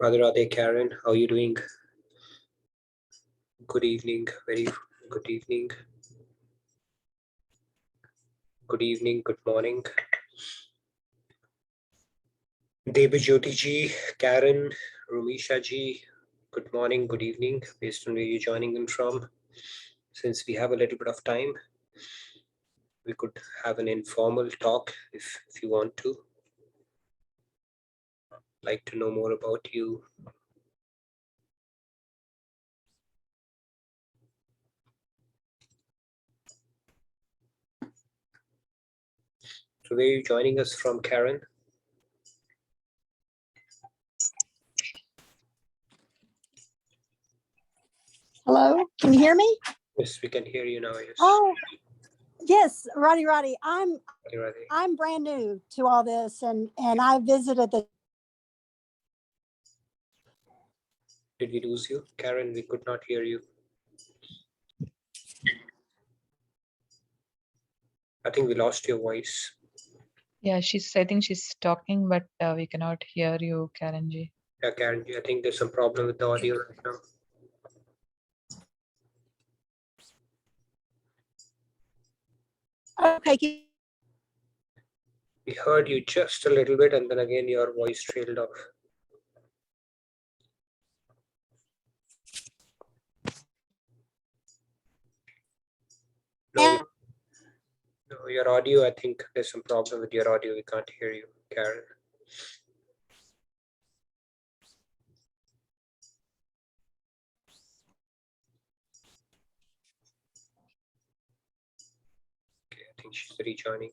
Radhe Radhe, Karen, how are you doing? Good evening, very good evening. Good evening, good morning. Debajyoti ji, Karen, Rumisha ji, good morning, good evening, based on where you're joining in from. Since we have a little bit of time, we could have an informal talk if you want to. Like to know more about you. So where are you joining us from, Karen? Hello, can you hear me? Yes, we can hear you now. Yes. Oh, yes, Roddy. I'm Radhe Radhe. I'm brand new to all this, and I visited the. Did we lose you? Karen, we could not hear you. I think we lost your voice. Yeah, I think she's talking, but we cannot hear you, Karen ji. Yeah, Karen, I think there's some problem with the audio right now. Okay, We heard you just a little bit, and then again your voice trailed off. No, no, your audio, I think there's some problem with your audio. We can't hear you, Karen. Okay, I think she's rejoining.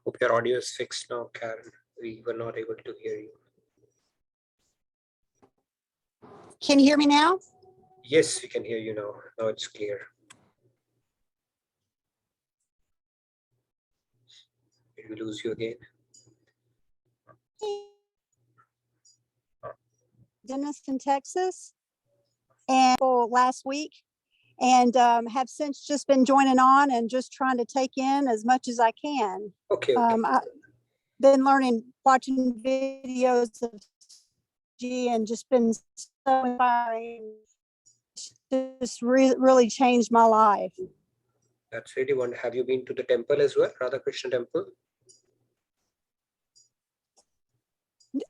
Hope your audio is fixed now, Karen. We were not able to hear you. can you hear me now? Yes, we can hear you now. Now it's clear. Did we lose you again? Denison, Texas, and last week, and have since just been joining on and just trying to take in as much as I can. Okay, okay. I've been watching videos of G, and just been so inspiring. Just really changed my life. That's really wonderful. Have you been to the temple as well, Radhakrishna temple?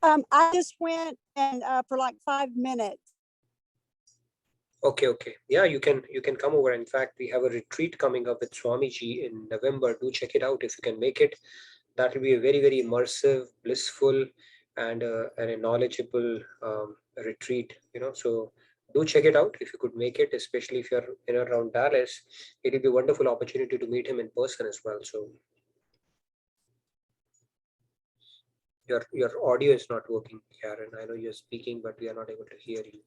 I just went and for like 5 minutes. Okay, okay. Yeah, you can come over. In fact, we have a retreat coming up with Swamiji in November. Do check it out if you can make it. That will be a very, very immersive, blissful, and a knowledgeable retreat. So do check it out if you could make it, especially if you're in and around Dallas. It will be a wonderful opportunity to meet him in person as well. So your audio is not working, Karen. I know you're speaking, but we are not able to hear you.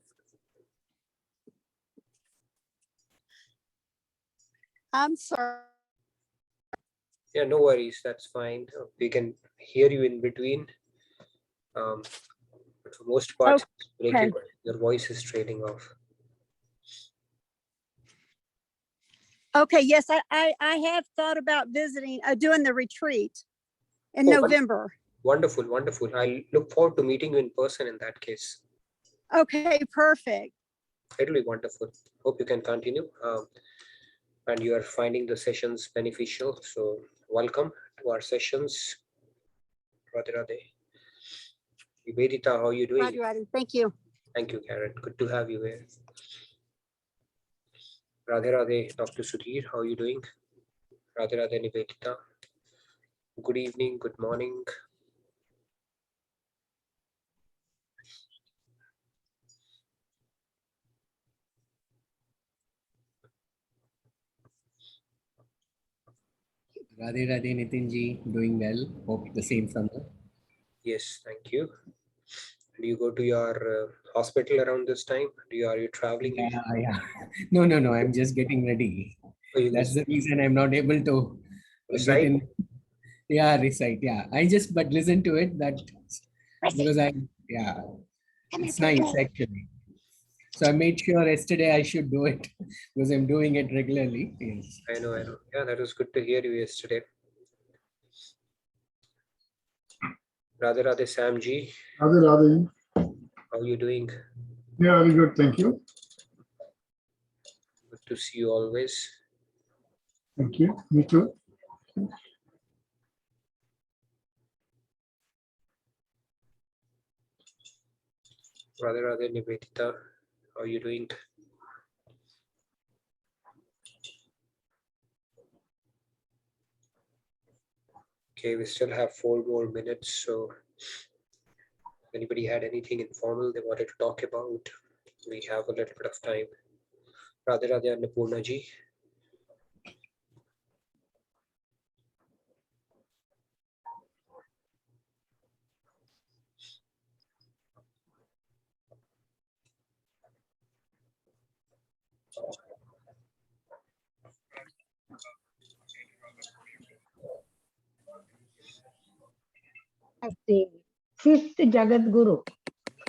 I'm sorry. Yeah, no worries. That's fine. We can hear you in between. But for most parts, it's breaking. Your voice is trailing off. Okay, yes, I have thought about visiting, doing the retreat in Oh, November. Wonderful, wonderful. I look forward to meeting you in person in that case. Okay, perfect. It'll be wonderful. Hope you can continue. And you are finding the sessions beneficial. So welcome to our sessions. Radhe Radhe. Nivedita, how are you doing? Right. Thank you. Thank you, Karen. Good to have you here. Radhe Radhe, Dr. Sudhir, how are you doing? Radhe Radhe, Nivedita. Good evening, good morning. Radhe Radhe Nitin ji, doing well. Hope the same summer. Yes, thank you. Do you go to your hospital around this time? Are you traveling? Yeah. No. I'm just getting ready. Oh, you That's just the reason I'm not able to get recite? in. Yeah, recite. Yeah, I just but listen to it that because it's nice actually. So I made sure yesterday I should do it because I'm doing it regularly. Yes. I know. Yeah, that was good to hear you yesterday. Radhe Radhe Sam ji, Radhe Radhe. how are you doing? Yeah, very good. Thank you. Good to see you always. Thank you. Me too. Radhe Radhe Nivedita, how are you doing? Okay, we still have 4 more minutes. So if anybody had anything informal they wanted to talk about, we have a little bit of time. Radhe Radhe Annapurna ji. The fifth Jagat Guru,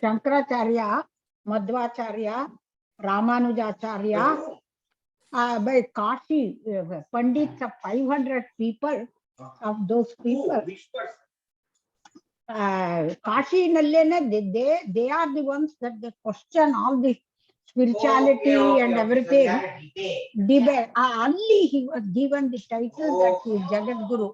Shankaracharya, Madhvacharya, Ramanujacharya, by Kashi, Pandits of 500 people, of those people, Kashi Nallena, they are the ones that they question all the spirituality and everything. Debate. Only he was given the title that he is Jagat Guru.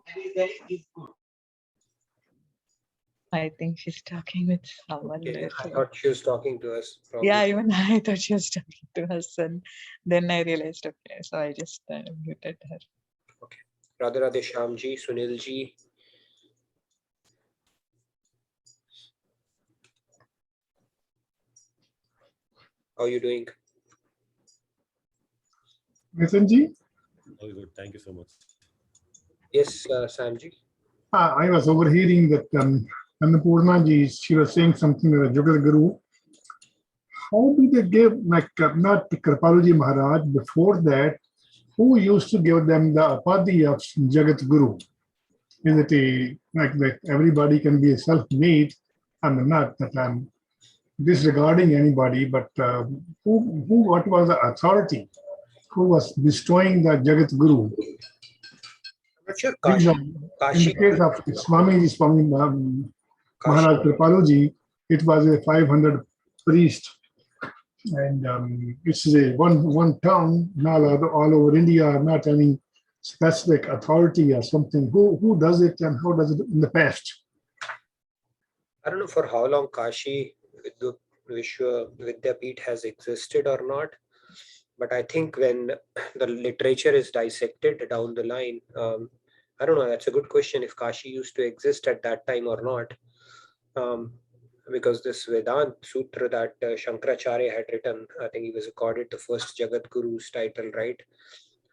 I think she's talking with someone. Okay, there, I so- thought she was talking to us. Probably. Yeah, even I thought she was talking to us, and then I realized, okay, so I just muted her. Radhe Radhe Shyam ji, Sunil ji. How are you doing? Nitin ji, All good. Thank you so much. Yes, Sam ji. I was overhearing that Annapurna ji, she was saying something about Jagat Guru. How do they give, like, not Kripaluji Maharaj, before that, who used to give them the upadhi of Jagat Guru? Is it like that everybody can be self-made? I mean, not that I'm disregarding anybody, but what was the authority? Who was bestowing the Jagat Guru? I'm not sure. These Kashi. are- In Kashi. the case of Swami Maharaj Kripaloji, it was a 500 priest, and it's a one town, not all over India, not any specific authority or something. Who does it and how does it in the past? I don't know for how long Kashi Vishwa Vidyapeeth has existed or not, but I think when the literature is dissected down the line, I don't know. That's a good question. If Kashi used to exist at that time or not, because this Vedant Sutra that Shankaracharya had written, I think he was accorded the first Jagat Guru's title, right?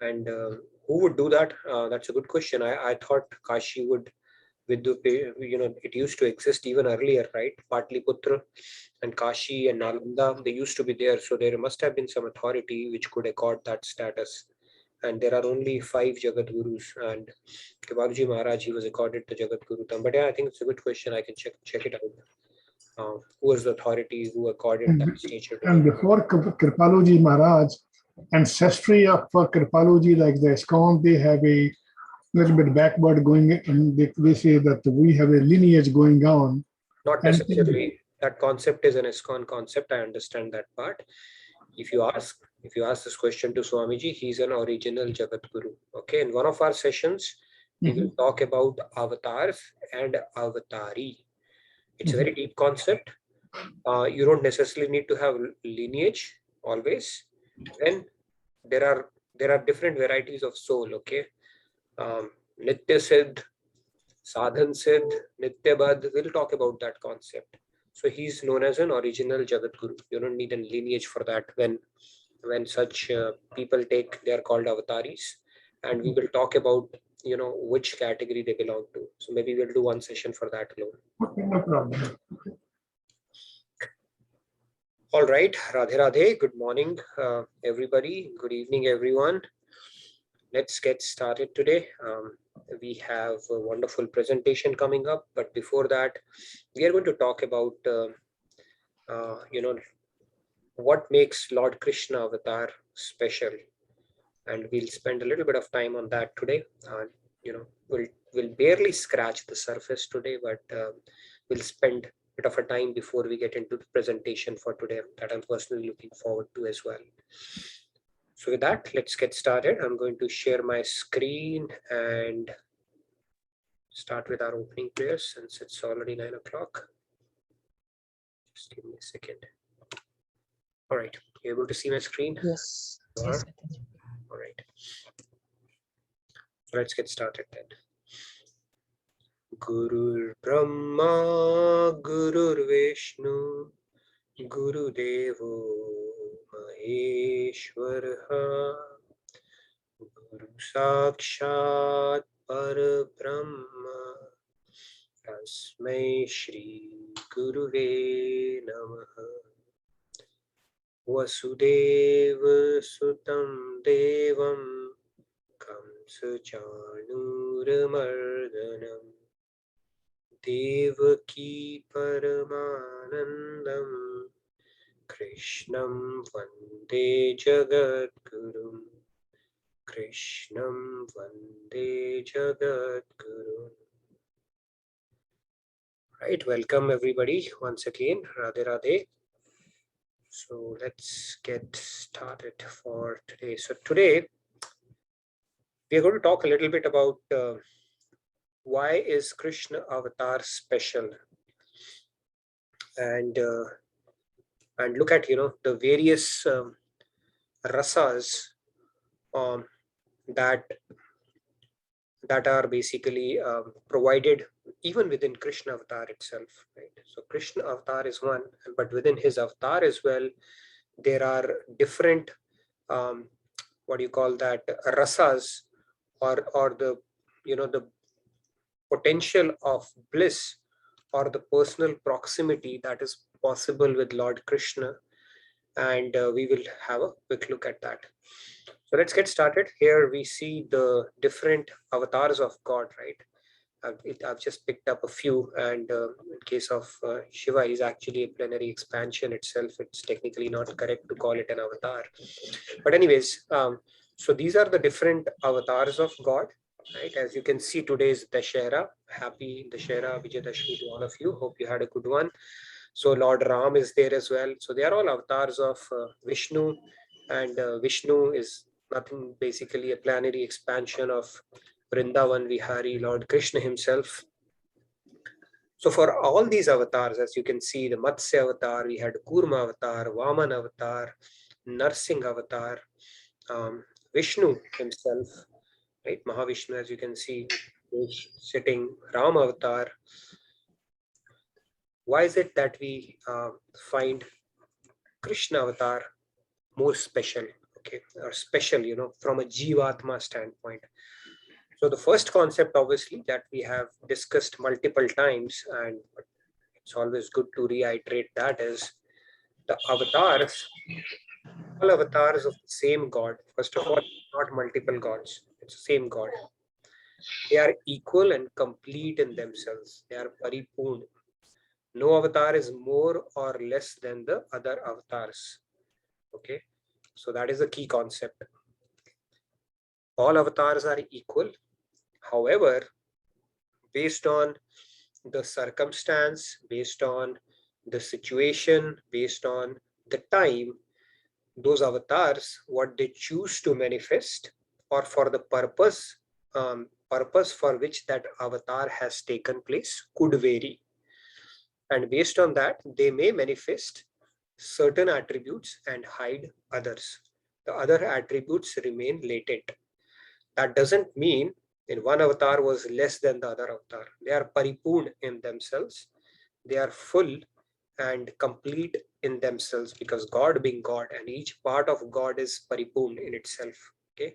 And who would do that? That's a good question. I thought Kashi would. It used to exist even earlier, right? Patliputra and Kashi and Nalanda, they used to be there. So there must have been some authority which could accord that status. And there are only 5 Jagat Gurus. And Kripaluji Maharaj, he was accorded the Jagat Guru term. But yeah, I think it's a good question. I can check it out. Who was the authority who accorded that stature to And him? before Kripaluji Maharaj, ancestry of Kripaluji, like the ISKCON, they have a little bit backward going, and they say that we have a lineage going on. Not And- necessarily. That concept is an ISKCON concept. I understand that part. If you ask this question to Swamiji, he's an original Jagat Guru. Okay, in one of our sessions, we will talk about avatars and avatari. It's a very deep concept. You don't necessarily need to have lineage always. Then there are different varieties of soul. Okay, Nitya Siddh, Sadhan Siddh, Nitya Badh. We'll talk about that concept. So he's known as an original Jagat Guru. You don't need a lineage for that. When such people take, they are called avataris, and we will talk about which category they belong to. So maybe we'll do one session for that alone. Okay, no problem. All right, Radhe Radhe, good morning, everybody. Good evening, everyone. Let's get started today. We have a wonderful presentation coming up, but before that, we are going to talk about, what makes Lord Krishna avatar special, and we'll spend a little bit of time on that today. We'll barely scratch the surface today, but we'll spend a bit of a time before we get into the presentation for today that I'm personally looking forward to as well. So with that, let's get started. I'm going to share my screen and start with our opening prayers since it's already 9 o'clock. Just give me a second. All right, you able to see my screen? Yes. You Yes. are? All right. So let's get started then. Gurur Brahma, Gurur Vishnu, Guru Devo Maheshwara, Guru Sakshat Parabrahma, Tasmai Shri Guruve Namaha. Vasudeva Sutam Devam Kamsa Chanuramardanam Devaki Paramanandam Krishnam Vande Jagadgurum Krishnam Vande Jagadgurum. Right, welcome everybody once again. Radhe Radhe. So let's get started for today. So today we are going to talk a little bit about why is Krishna avatar special, and look at the various rasas that are basically provided even within Krishna avatar itself, right? So Krishna avatar is one, but within his avatar as well, there are different what do you call that, rasas, or the the potential of bliss or the personal proximity that is possible with Lord Krishna, and we will have a quick look at that. So let's get started. Here we see the different avatars of God, right? I've just picked up a few, and in case of Shiva, is actually a plenary expansion itself. It's technically not correct to call it an avatar. But anyways, so these are the different avatars of God, right? As you can see, today is Dashera. Happy Dashera, Vijayadashmi to all of you. Hope you had a good one. So Lord Ram is there as well. So they are all avatars of Vishnu, and Vishnu is nothing, basically a plenary expansion of Vrindavan Vihari, Lord Krishna himself. So for all these avatars, as you can see, the Matsya avatar, we had Kurma avatar, Vaman avatar, Narsingh avatar, Vishnu himself, right? Mahavishnu, as you can see, is sitting, Ram avatar. Why is it that we find Krishna avatar more special, okay, or special, from a Jivatma standpoint? So the first concept, obviously, that we have discussed multiple times, and it's always good to reiterate that, is the avatars, all avatars of the same God. First of all, not multiple gods, it's the same God. They are equal and complete in themselves. They are paripurn. No avatar is more or less than the other avatars. Okay, so that is a key concept. All avatars are equal. However, based on the circumstance, based on the situation, based on the time, those avatars, what they choose to manifest, or for the purpose for which that avatar has taken place, could vary. And based on that, they may manifest certain attributes and hide others. The other attributes remain latent. That doesn't mean in one avatar was less than the other avatar. They are paripurn in themselves. They are full and complete in themselves, because God being God, and each part of God is paripurn in itself. Okay.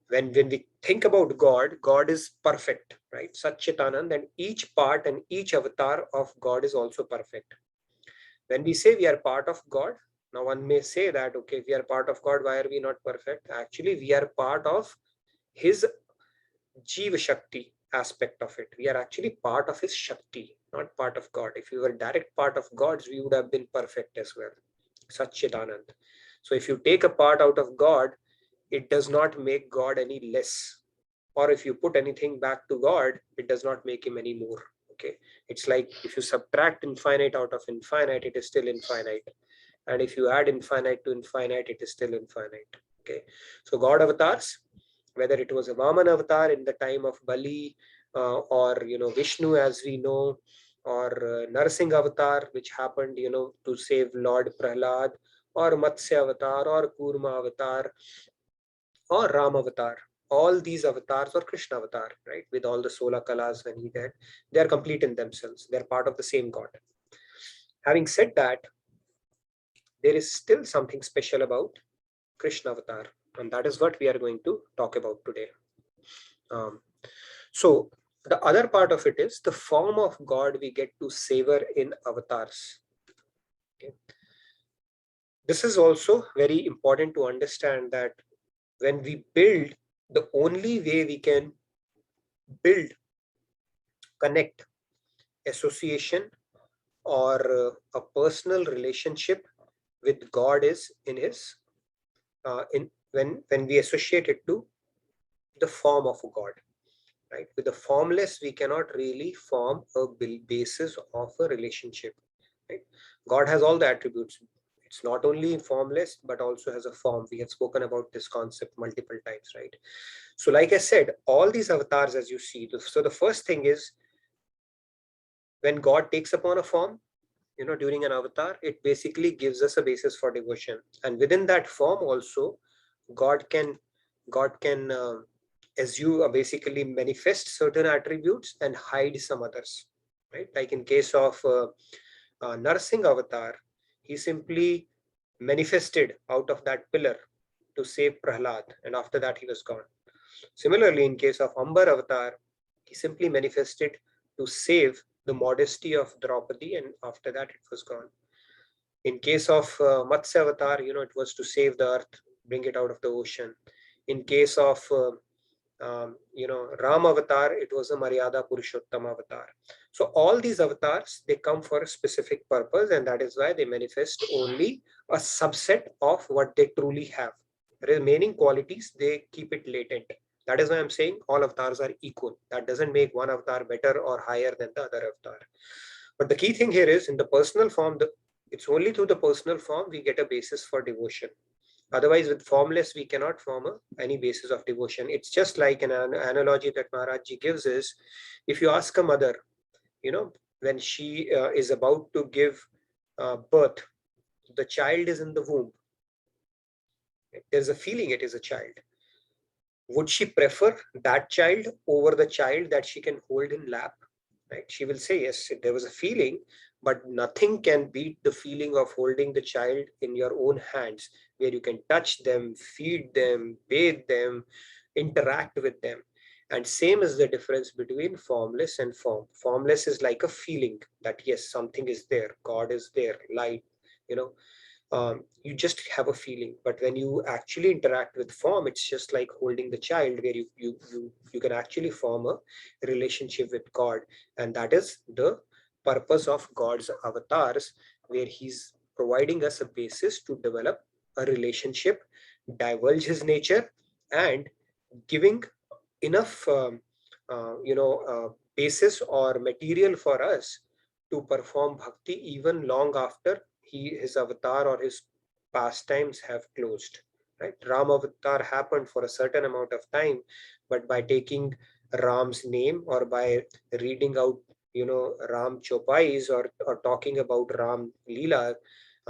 When we think about God, God is perfect, right? Satchitanand, and each part and each avatar of God is also perfect. when we say we are part of God, now one may say that, okay, if we are part of God, why are we not perfect? Actually, we are part of his Jiva Shakti aspect of it. We are actually part of his Shakti, not part of God. If we were direct part of God's, we would have been perfect as well. Satchidanand. So if you take a part out of God, it does not make God any less. Or if you put anything back to God, it does not make him any more. Okay. It's like if you subtract infinite out of infinite, it is still infinite. And if you add infinite to infinite, it is still infinite. Okay. So God avatars, whether it was a Vaman avatar in the time of Bali, or Vishnu as we know, or Narsingh avatar, which happened to save Lord Prahlad, or Matsya avatar, or Kurma avatar, or Ram avatar. All these avatars, or Krishna avatar, right, with all the Sola Kalas when he did, they are complete in themselves. They're part of the same God. Having said that, there is still something special about Krishna avatar, and that is what we are going to talk about today. So the other part of it is the form of God we get to savor in avatars. Okay. This is also very important to understand that when we build, the only way we can build, connect, association, or a personal relationship with God is in his when we associate it to the form of a God. Right? With the formless, we cannot really form a basis of a relationship. Right? God has all the attributes. It's not only formless, but also has a form. We have spoken about this concept multiple times, right? So like I said, all these avatars, as you see, so the first thing is when God takes upon a form, during an avatar, it basically gives us a basis for devotion. And within that form also, God can as you basically manifest certain attributes and hide some others, right? Like in case of Narsingh avatar, he simply manifested out of that pillar to save Prahlad, and after that he was gone. Similarly, in case of Ambar avatar, he simply manifested to save the modesty of Draupadi, and after that it was gone. In case of Matsya avatar, it was to save the earth, bring it out of the ocean. In case of Ram avatar, it was a Maryada Purushottam avatar. So all these avatars, they come for a specific purpose, and that is why they manifest only a subset of what they truly have. Remaining qualities, they keep it latent. That is why I'm saying all avatars are equal. That doesn't make one avatar better or higher than the other avatar. But the key thing here is in the personal form, it's only through the personal form we get a basis for devotion. Otherwise, with formless, we cannot form any basis of devotion. It's just like an analogy that Maharajji gives is, if you ask a mother, when she is about to give birth, the child is in the womb. There's a feeling it is a child. Would she prefer that child over the child that she can hold in lap? Right? She will say, yes, there was a feeling, but nothing can beat the feeling of holding the child in your own hands, where you can touch them, feed them, bathe them, interact with them. And same is the difference between formless and form. Formless is like a feeling that, yes, something is there, God is there, light, you just have a feeling. But when you actually interact with form, it's just like holding the child, where you can actually form a relationship with God. And that is the purpose of God's avatars, where he's providing us a basis to develop a relationship, divulge his nature, and giving enough basis or material for us to perform bhakti even long after his avatar or his pastimes have closed. Right? Ram avatar happened for a certain amount of time, but by taking Ram's name or by reading out Ram Chopais or talking about Ram Leela,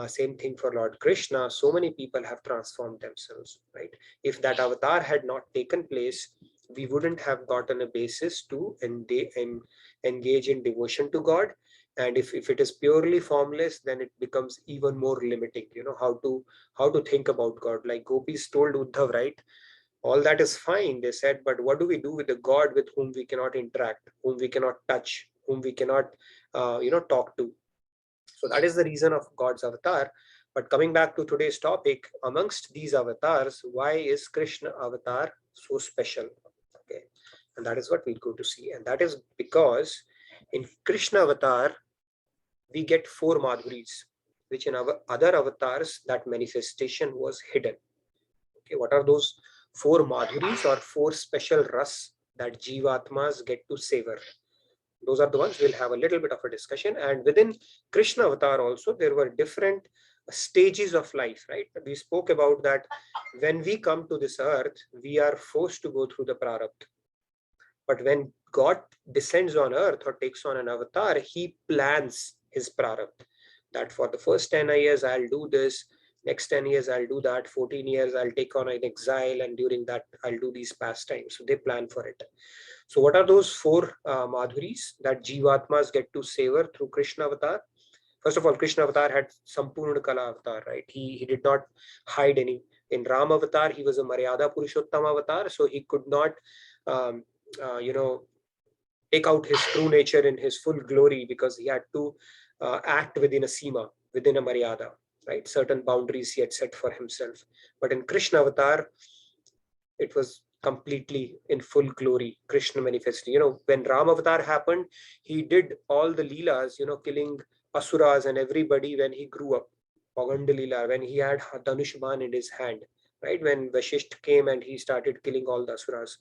same thing for Lord Krishna, so many people have transformed themselves. Right? If that avatar had not taken place, we wouldn't have gotten a basis to engage in devotion to God. And if it is purely formless, then it becomes even more limiting, how to think about God. Like gopis told Uddhav, right? All that is fine, they said, but what do we do with the God with whom we cannot interact, whom we cannot touch, whom we cannot talk to? So that is the reason of God's avatar. But coming back to today's topic, amongst these avatars, why is Krishna avatar so special? Okay, and that is what we'll go to see. And that is because in Krishna avatar, we get 4 Madhuris, which in our other avatars, that manifestation was hidden. Okay, what are those 4 Madhuris or 4 special ras that Jivatmas get to savor? Those are the ones we'll have a little bit of a discussion. And within Krishna avatar also, there were different stages of life, right? We spoke about that when we come to this earth, we are forced to go through the prarabdha. But when God descends on earth or takes on an avatar, he plans his prarabdha. That for the first 10 years, I'll do this. Next 10 years, I'll do that. 14 years, I'll take on an exile. And during that, I'll do these pastimes. So they plan for it. So what are those 4 Madhuris that Jivatmas get to savor through Krishna avatar? First of all, Krishna avatar had Sampurna Kala avatar, right? He did not hide any. In Ram avatar, he was a Maryada Purushottama avatar. So he could not, take out his true nature in his full glory because he had to act within a Sima, within a Maryada, right? Certain boundaries he had set for himself. But in Krishna avatar, it was completely in full glory. Krishna manifested. When Ram avatar happened, he did all the leelas, killing asuras and everybody when he grew up. Paganda Leela, when he had Dhanushman in his hand, right? When Vashisht came and he started killing all the asuras.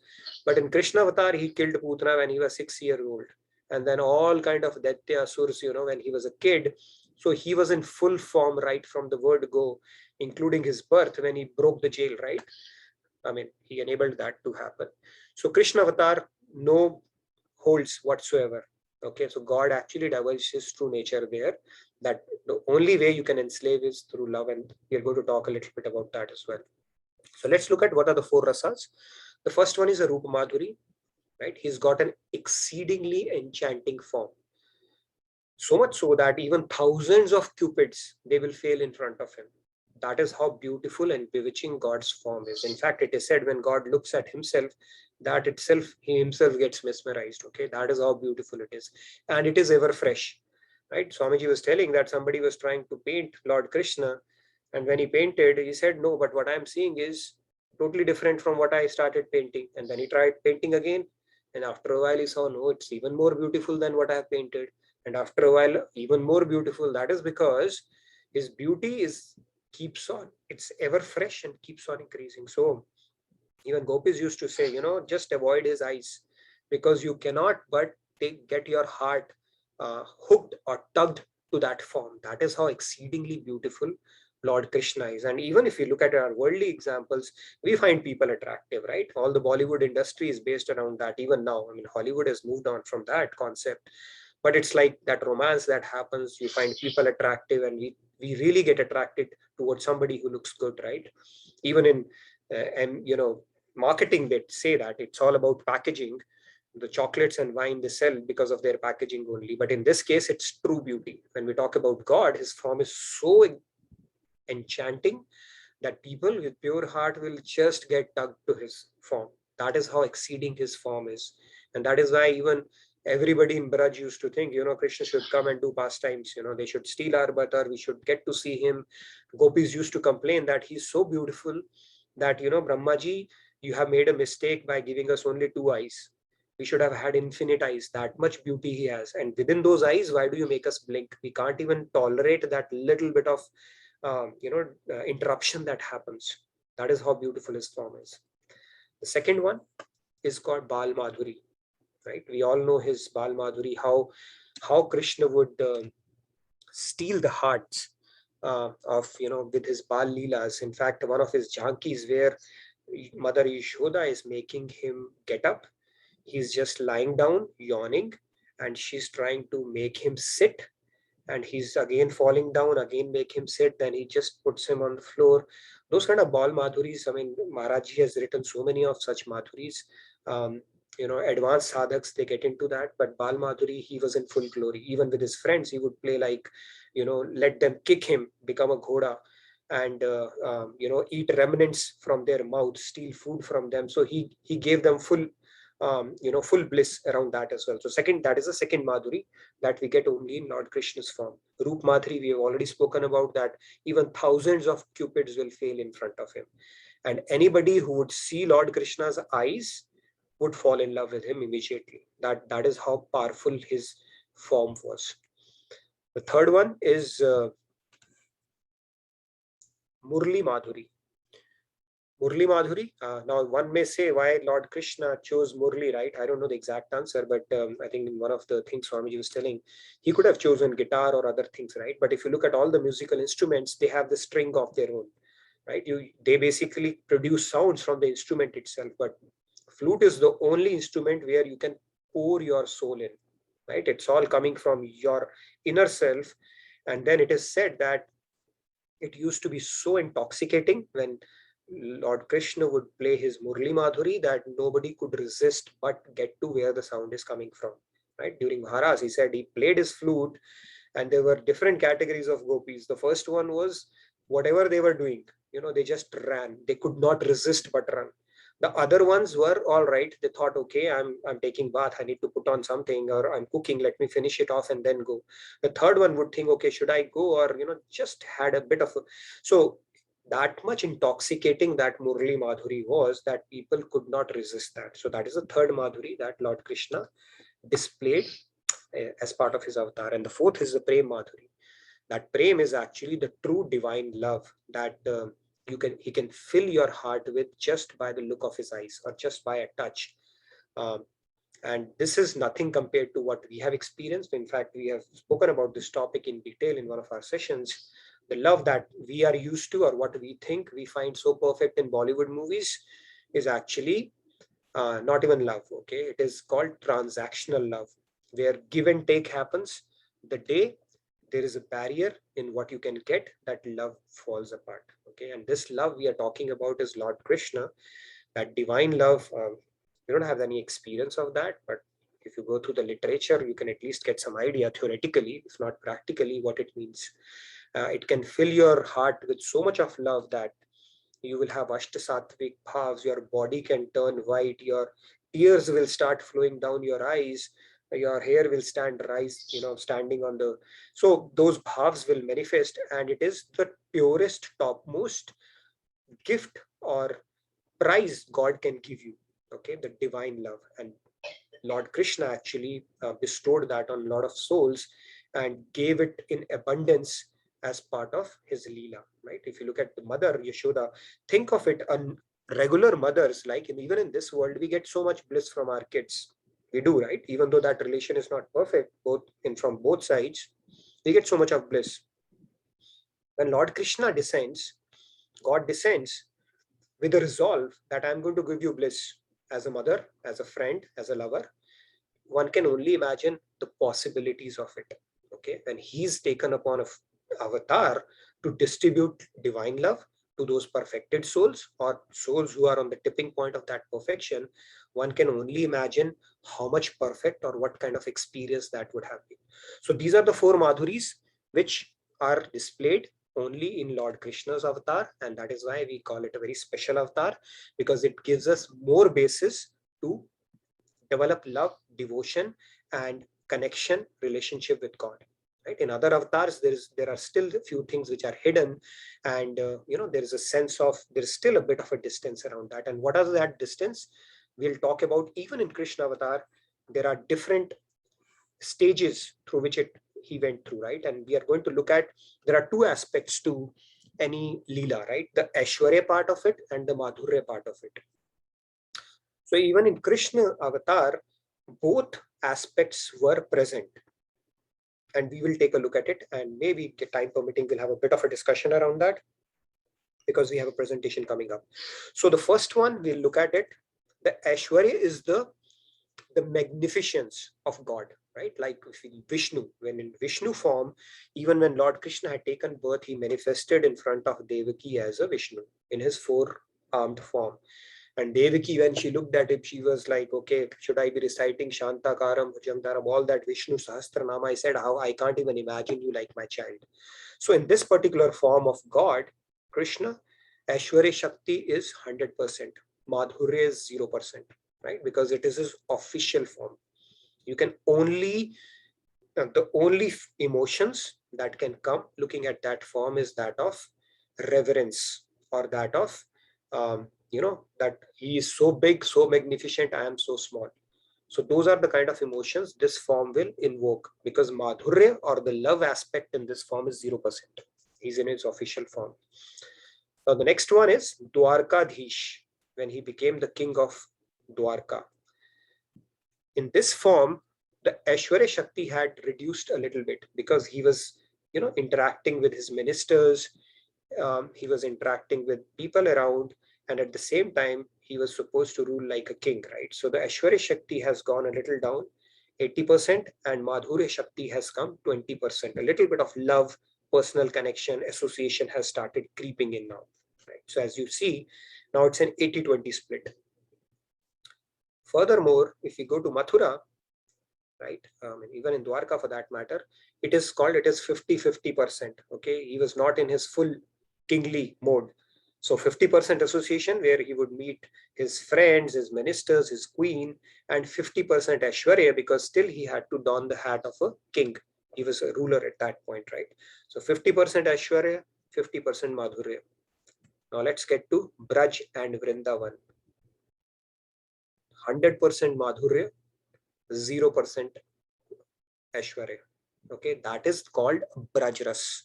But in Krishna avatar, he killed Putana when he was 6 years old. And then all kind of Daitya asurs, when he was a kid. So he was in full form right from the word go, including his birth when he broke the jail, right? I mean, he enabled that to happen. So Krishna avatar, no holds whatsoever. Okay, so God actually divulges his true nature there, that the only way you can enslave is through love. And we're going to talk a little bit about that as well. So let's look at what are the 4 rasas. The first one is a Rupa Madhuri, right? He's got an exceedingly enchanting form. So much so that even thousands of cupids, they will fail in front of him. That is how beautiful and bewitching God's form is. In fact, it is said when God looks at himself, that itself, he himself gets mesmerized. Okay, that is how beautiful it is. And it is ever fresh, right? Swamiji was telling that somebody was trying to paint Lord Krishna. And when he painted, he said, no, but what I'm seeing is totally different from what I started painting. And then he tried painting again. And after a while, he saw, no, it's even more beautiful than what I have painted. And after a while, even more beautiful. That is because his beauty keeps on, it's ever fresh and keeps on increasing. So even gopis used to say, just avoid his eyes, because you cannot but get your heart hooked or tugged to that form. That is how exceedingly beautiful Lord Krishna is. And even if you look at our worldly examples, we find people attractive, right? All the Bollywood industry is based around that. Even now, I mean, Hollywood has moved on from that concept, but it's like that romance that happens. You find people attractive, and we really get attracted towards somebody who looks good, right? Even in marketing, they say that it's all about packaging. The chocolates and wine they sell because of their packaging only, but in this case, it's true beauty. When we talk about God, his form is so enchanting that people with pure heart will just get tugged to his form. That is how exceeding his form is. And that is why even everybody in Braj used to think, Krishna should come and do pastimes, they should steal our butter, we should get to see him. Gopis used to complain that he's so beautiful that, Brahmaji, you have made a mistake by giving us only 2 eyes. We should have had infinite eyes, that much beauty he has. And within those eyes, why do you make us blink? We can't even tolerate that little bit of, interruption that happens. That is how beautiful his form is. The second one is called Bal Madhuri. Right, we all know his Bal Madhuri, how Krishna would steal the hearts of with his Bal Leelas. In fact, one of his Jhankis where Mother Yashoda is making him get up, he's just lying down, yawning, and she's trying to make him sit, and he's again falling down, again make him sit, then he just puts him on the floor. Those kind of Bal Madhuris, I mean, Maharajji has written so many of such Madhuris. Advanced sadhaks, they get into that, but Bal Madhuri, he was in full glory. Even with his friends, he would play like, let them kick him, become a ghoda, and eat remnants from their mouths, steal food from them. So he gave them full full bliss around that as well. So that is the second Madhuri that we get only in Lord Krishna's form. Roop Madhuri, we have already spoken about that. Even thousands of cupids will fail in front of him. And anybody who would see Lord Krishna's eyes would fall in love with him immediately. That is how powerful his form was. The third one is Murli Madhuri. Murli Madhuri. Now, one may say why Lord Krishna chose Murli, right? I don't know the exact answer, but I think in one of the things Swamiji was telling, he could have chosen guitar or other things, right? But if you look at all the musical instruments, they have the string of their own, right? They basically produce sounds from the instrument itself, but flute is the only instrument where you can pour your soul in, right? It's all coming from your inner self. And then it is said that it used to be so intoxicating when Lord Krishna would play his Murli Madhuri that nobody could resist but get to where the sound is coming from, right? During Maharas, he said he played his flute and there were different categories of gopis. The first one was whatever they were doing, they just ran. They could not resist but run. The other ones were all right. They thought, okay, I'm taking bath. I need to put on something, or I'm cooking. Let me finish it off and then go. The third one would think, okay, should I go? Or, just had a bit of so that much intoxicating that Murli Madhuri was that people could not resist that. So that is the third Madhuri that Lord Krishna displayed as part of his avatar. And the fourth is the Prem Madhuri. That Prem is actually the true divine love that he can fill your heart with just by the look of his eyes or just by a touch. And this is nothing compared to what we have experienced. In fact, we have spoken about this topic in detail in one of our sessions. The love that we are used to, or what we think we find so perfect in Bollywood movies, is actually not even love. Okay, it is called transactional love, where give and take happens. The day there is a barrier in what you can get, that love falls apart. Okay, and this love we are talking about is Lord Krishna, that divine love. We don't have any experience of that, but if you go through the literature, you can at least get some idea theoretically, if not practically, what it means. It can fill your heart with so much of love that you will have ashtasattvic bhavs, your body can turn white, your tears will start flowing down your eyes, your hair will standing on the, so those bhavs will manifest, and it is the purest, topmost gift or prize God can give you. Okay, the divine love. And Lord Krishna actually bestowed that on a lot of souls and gave it in abundance as part of his Leela, right? If you look at the mother Yashoda, think of it, regular mothers, like even in this world, we get so much bliss from our kids. We do, right? Even though that relation is not perfect, from both sides, we get so much of bliss. When Lord Krishna descends, God descends with a resolve that I'm going to give you bliss as a mother, as a friend, as a lover. One can only imagine the possibilities of it. Okay, and he's taken upon an avatar to distribute divine love to those perfected souls or souls who are on the tipping point of that perfection. One can only imagine how much perfect or what kind of experience that would have been. So these are the four Madhuris which are displayed only in Lord Krishna's avatar, and that is why we call it a very special avatar, because it gives us more basis to develop love, devotion, and connection, relationship with God. Right? In other avatars, there are still a few things which are hidden, and there is a sense of there is still a bit of a distance around that. And what is that distance? We'll talk about. Even in Krishna avatar, there are different stages through which he went through, right? And we are going to look at, there are two aspects to any Leela, right? The Aishwarya part of it and the Madhurya part of it. So even in Krishna avatar, both aspects were present. And we will take a look at it, and maybe, time permitting, we'll have a bit of a discussion around that because we have a presentation coming up. So the first one, we'll look at it. The Aishwarya is the magnificence of God, right? Like Vishnu, when in Vishnu form, even when Lord Krishna had taken birth, he manifested in front of Devaki as a Vishnu in his four-armed form. And Devaki, when she looked at him, she was like, okay, should I be reciting Shantakaram, Bhujangdaram, all that Vishnu Sahasranama? I said, how? I can't even imagine you like my child. So in this particular form of God, Krishna, Aishwarya Shakti is 100%. Madhurya is 0%. right? Because it is his official form. You can only, the only emotions that can come looking at that form is that of reverence, or that of, that he is so big, so magnificent, I am so small. So those are the kind of emotions this form will invoke, because Madhurya, or the love aspect in this form, is 0%. He's in his official form. Now the next one is Dwarkadhish, when he became the king of Dwarka. In this form, the Aishwarya Shakti had reduced a little bit, because he was, interacting with his ministers, he was interacting with people around, and at the same time, he was supposed to rule like a king, right? So the Aishwarya Shakti has gone a little down, 80%, and Madhurya Shakti has come 20%. A little bit of love, personal connection, association has started creeping in now, right? So as you see, now it's an 80-20 split. Furthermore, if we go to Mathura, right, even in Dwarka for that matter, it is 50-50%. Okay, he was not in his full kingly mode. So 50% association, where he would meet his friends, his ministers, his queen, and 50% Aishwarya, because still he had to don the hat of a king. He was a ruler at that point, right? So 50% Aishwarya, 50% Madhurya. Now let's get to Braj and Vrindavan. 100% Madhurya, 0% Aishwarya. Okay, that is called Brajras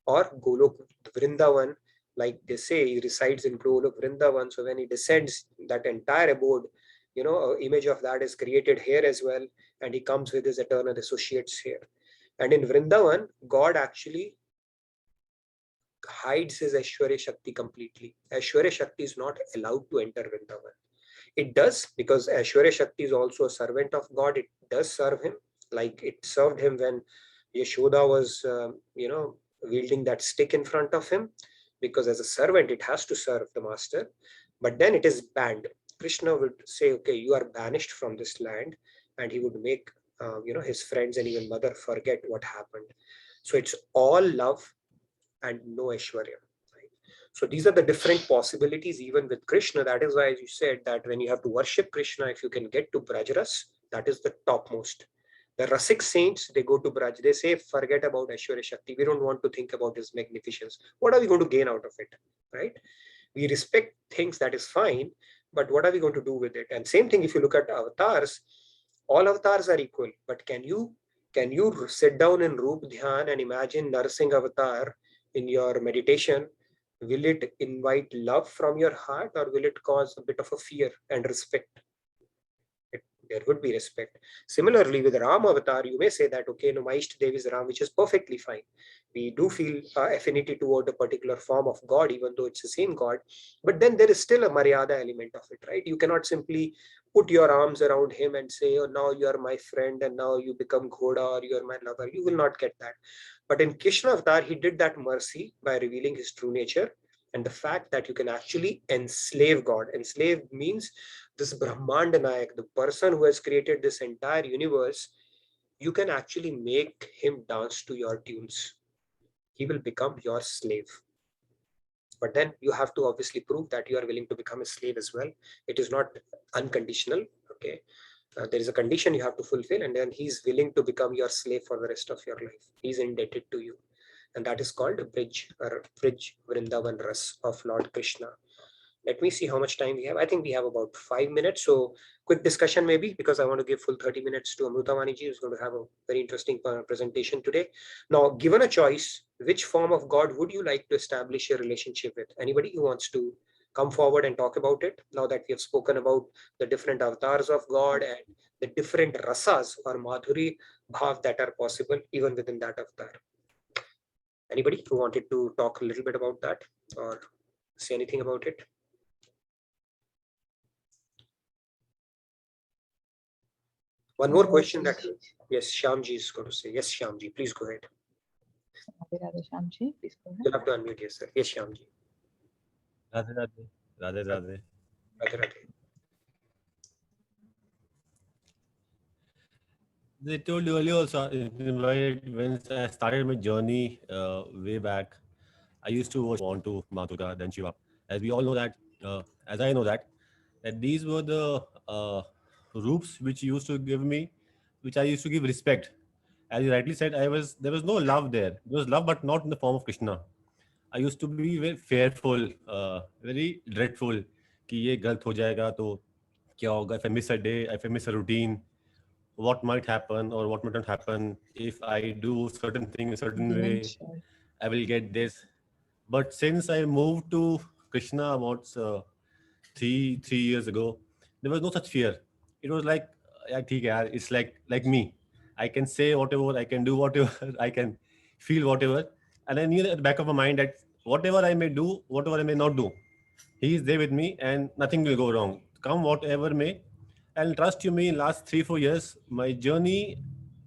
or Golok Vrindavan. Like they say, he resides in Golok Vrindavan. So when he descends, that entire abode, an image of that is created here as well, and he comes with his eternal associates here. And in Vrindavan, God actually hides his Aishwarya Shakti completely. Aishwarya Shakti is not allowed to enter Vrindavan. It does, because Aishwarya Shakti is also a servant of God. It does serve him, like it served him when Yashoda was, wielding that stick in front of him, because as a servant, it has to serve the master. But then it is banned. Krishna would say, okay, you are banished from this land, and he would make, his friends and even mother forget what happened. So it's all love and no Aishwarya. So these are the different possibilities even with Krishna. That is why, as you said, that when you have to worship Krishna, if you can get to Brajras, that is the topmost. The Rasik saints, they go to Braj. They say, forget about Aishwarya Shakti. We don't want to think about his magnificence. What are we going to gain out of it, right? We respect things, that is fine, but what are we going to do with it? And same thing, if you look at avatars, all avatars are equal. But can you sit down in Roop Dhyan and imagine Narsingh avatar in your meditation? Will it invite love from your heart, or will it cause a bit of a fear and respect? There would be respect. Similarly, with Ram avatar, you may say that, okay, no, my Ishtadev is Ram, which is perfectly fine. We do feel affinity toward a particular form of God, even though it's the same God. But then there is still a Maryada element of it, right? You cannot simply put your arms around him and say, oh, now you are my friend and now you become Ghoda or you are my lover. You will not get that. But in Krishna avatar, he did that mercy by revealing his true nature. And the fact that you can actually enslave God. Enslave means this Brahmanda Nayak, the person who has created this entire universe, you can actually make him dance to your tunes. He will become your slave. But then you have to obviously prove that you are willing to become a slave as well. It is not unconditional. Okay. There is a condition you have to fulfill, and then he's willing to become your slave for the rest of your life. He's indebted to you. And that is called Brij Vrindavan Ras of Lord Krishna. Let me see how much time we have. I think we have about 5 minutes. So quick discussion maybe, because I want to give full 30 minutes to Amrutamani ji, who's going to have a very interesting presentation today. Now, given a choice, which form of God would you like to establish a relationship with? Anybody who wants to come forward and talk about it, now that we have spoken about the different avatars of God and the different rasas or madhuri bhav that are possible even within that avatar. Anybody who wanted to talk a little bit about that or say anything about it? One more question that, yes, Shyamji is going to say. Yes, Shyamji, please go ahead. Radhe Shyamji, please go ahead. You'll have to unmute yourself. Yes, Shyamji. Radhe Radhe. Radhe Radhe. Radhe Radhe. They told you earlier also, when I started my journey way back, I used to want to Mathura, then Shiva. As we all know that, as I know that, that these were the roofs which you used to give me, which I used to give respect. As you rightly said, there was no love there. There was love, but not in the form of Krishna. I used to be very fearful, very dreadful कि ये गलत हो जाएगा तो क्या होगा, if I miss a day, if I miss a routine, what might happen or what might not happen if I do certain thing a certain way, Dementia. I will get this. But since I moved to Krishna about 3 years ago, there was no such fear. It was like, yeah, ठीक है यार, it's like me. I can say whatever, I can do whatever, I can feel whatever, and I knew at the back of my mind that whatever I may do, whatever I may not do, he is there with me, and nothing will go wrong. Come whatever may, and trust you me. In last 3-4 years, my journey,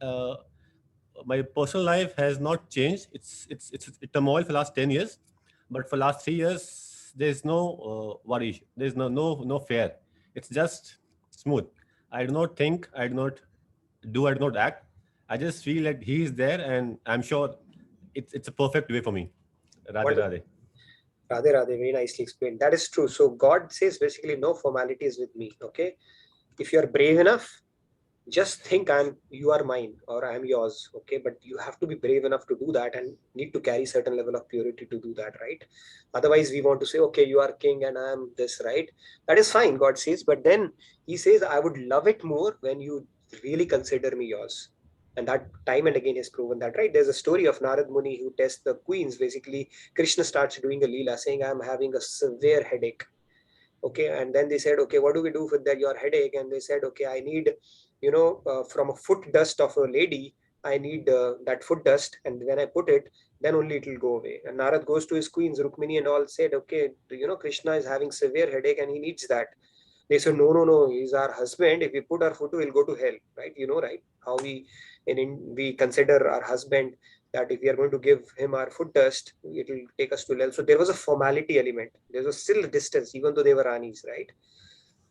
uh, my personal life has not changed. It's a turmoil for last 10 years, but for last 3 years, there's no worry. There's no fear. It's just smooth. I do not think. I do not do. I do not act. I just feel that he is there, and I'm sure it's a perfect way for me. Radhe Wonderful. Radhe. Radhe Radhe, very nicely explained. That is true. So God says basically no formalities with me. Okay. If you are brave enough, just think you are mine or I am yours. Okay. But you have to be brave enough to do that and need to carry certain level of purity to do that, right? Otherwise, we want to say, okay, you are king and I am this, right? That is fine, God says. But then he says, I would love it more when you really consider me yours. And that time and again has proven that, right? There's a story of Narad Muni who tests the queens. Basically, Krishna starts doing a leela saying, I'm having a severe headache. Okay. And then they said, okay, what do we do with that, your headache? And they said, okay, I need, from a foot dust of a lady, I need that foot dust. And when I put it, then only it will go away. And Narad goes to his queens, Rukmini and all, said, okay, Krishna is having severe headache and he needs that. They said, no, he's our husband. If we put our foot, he'll go to hell, right? Right? How we consider our husband, that if we are going to give him our foot dust, it will take us to hell. So there was a formality element. There was still a distance, even though they were Ranis, right?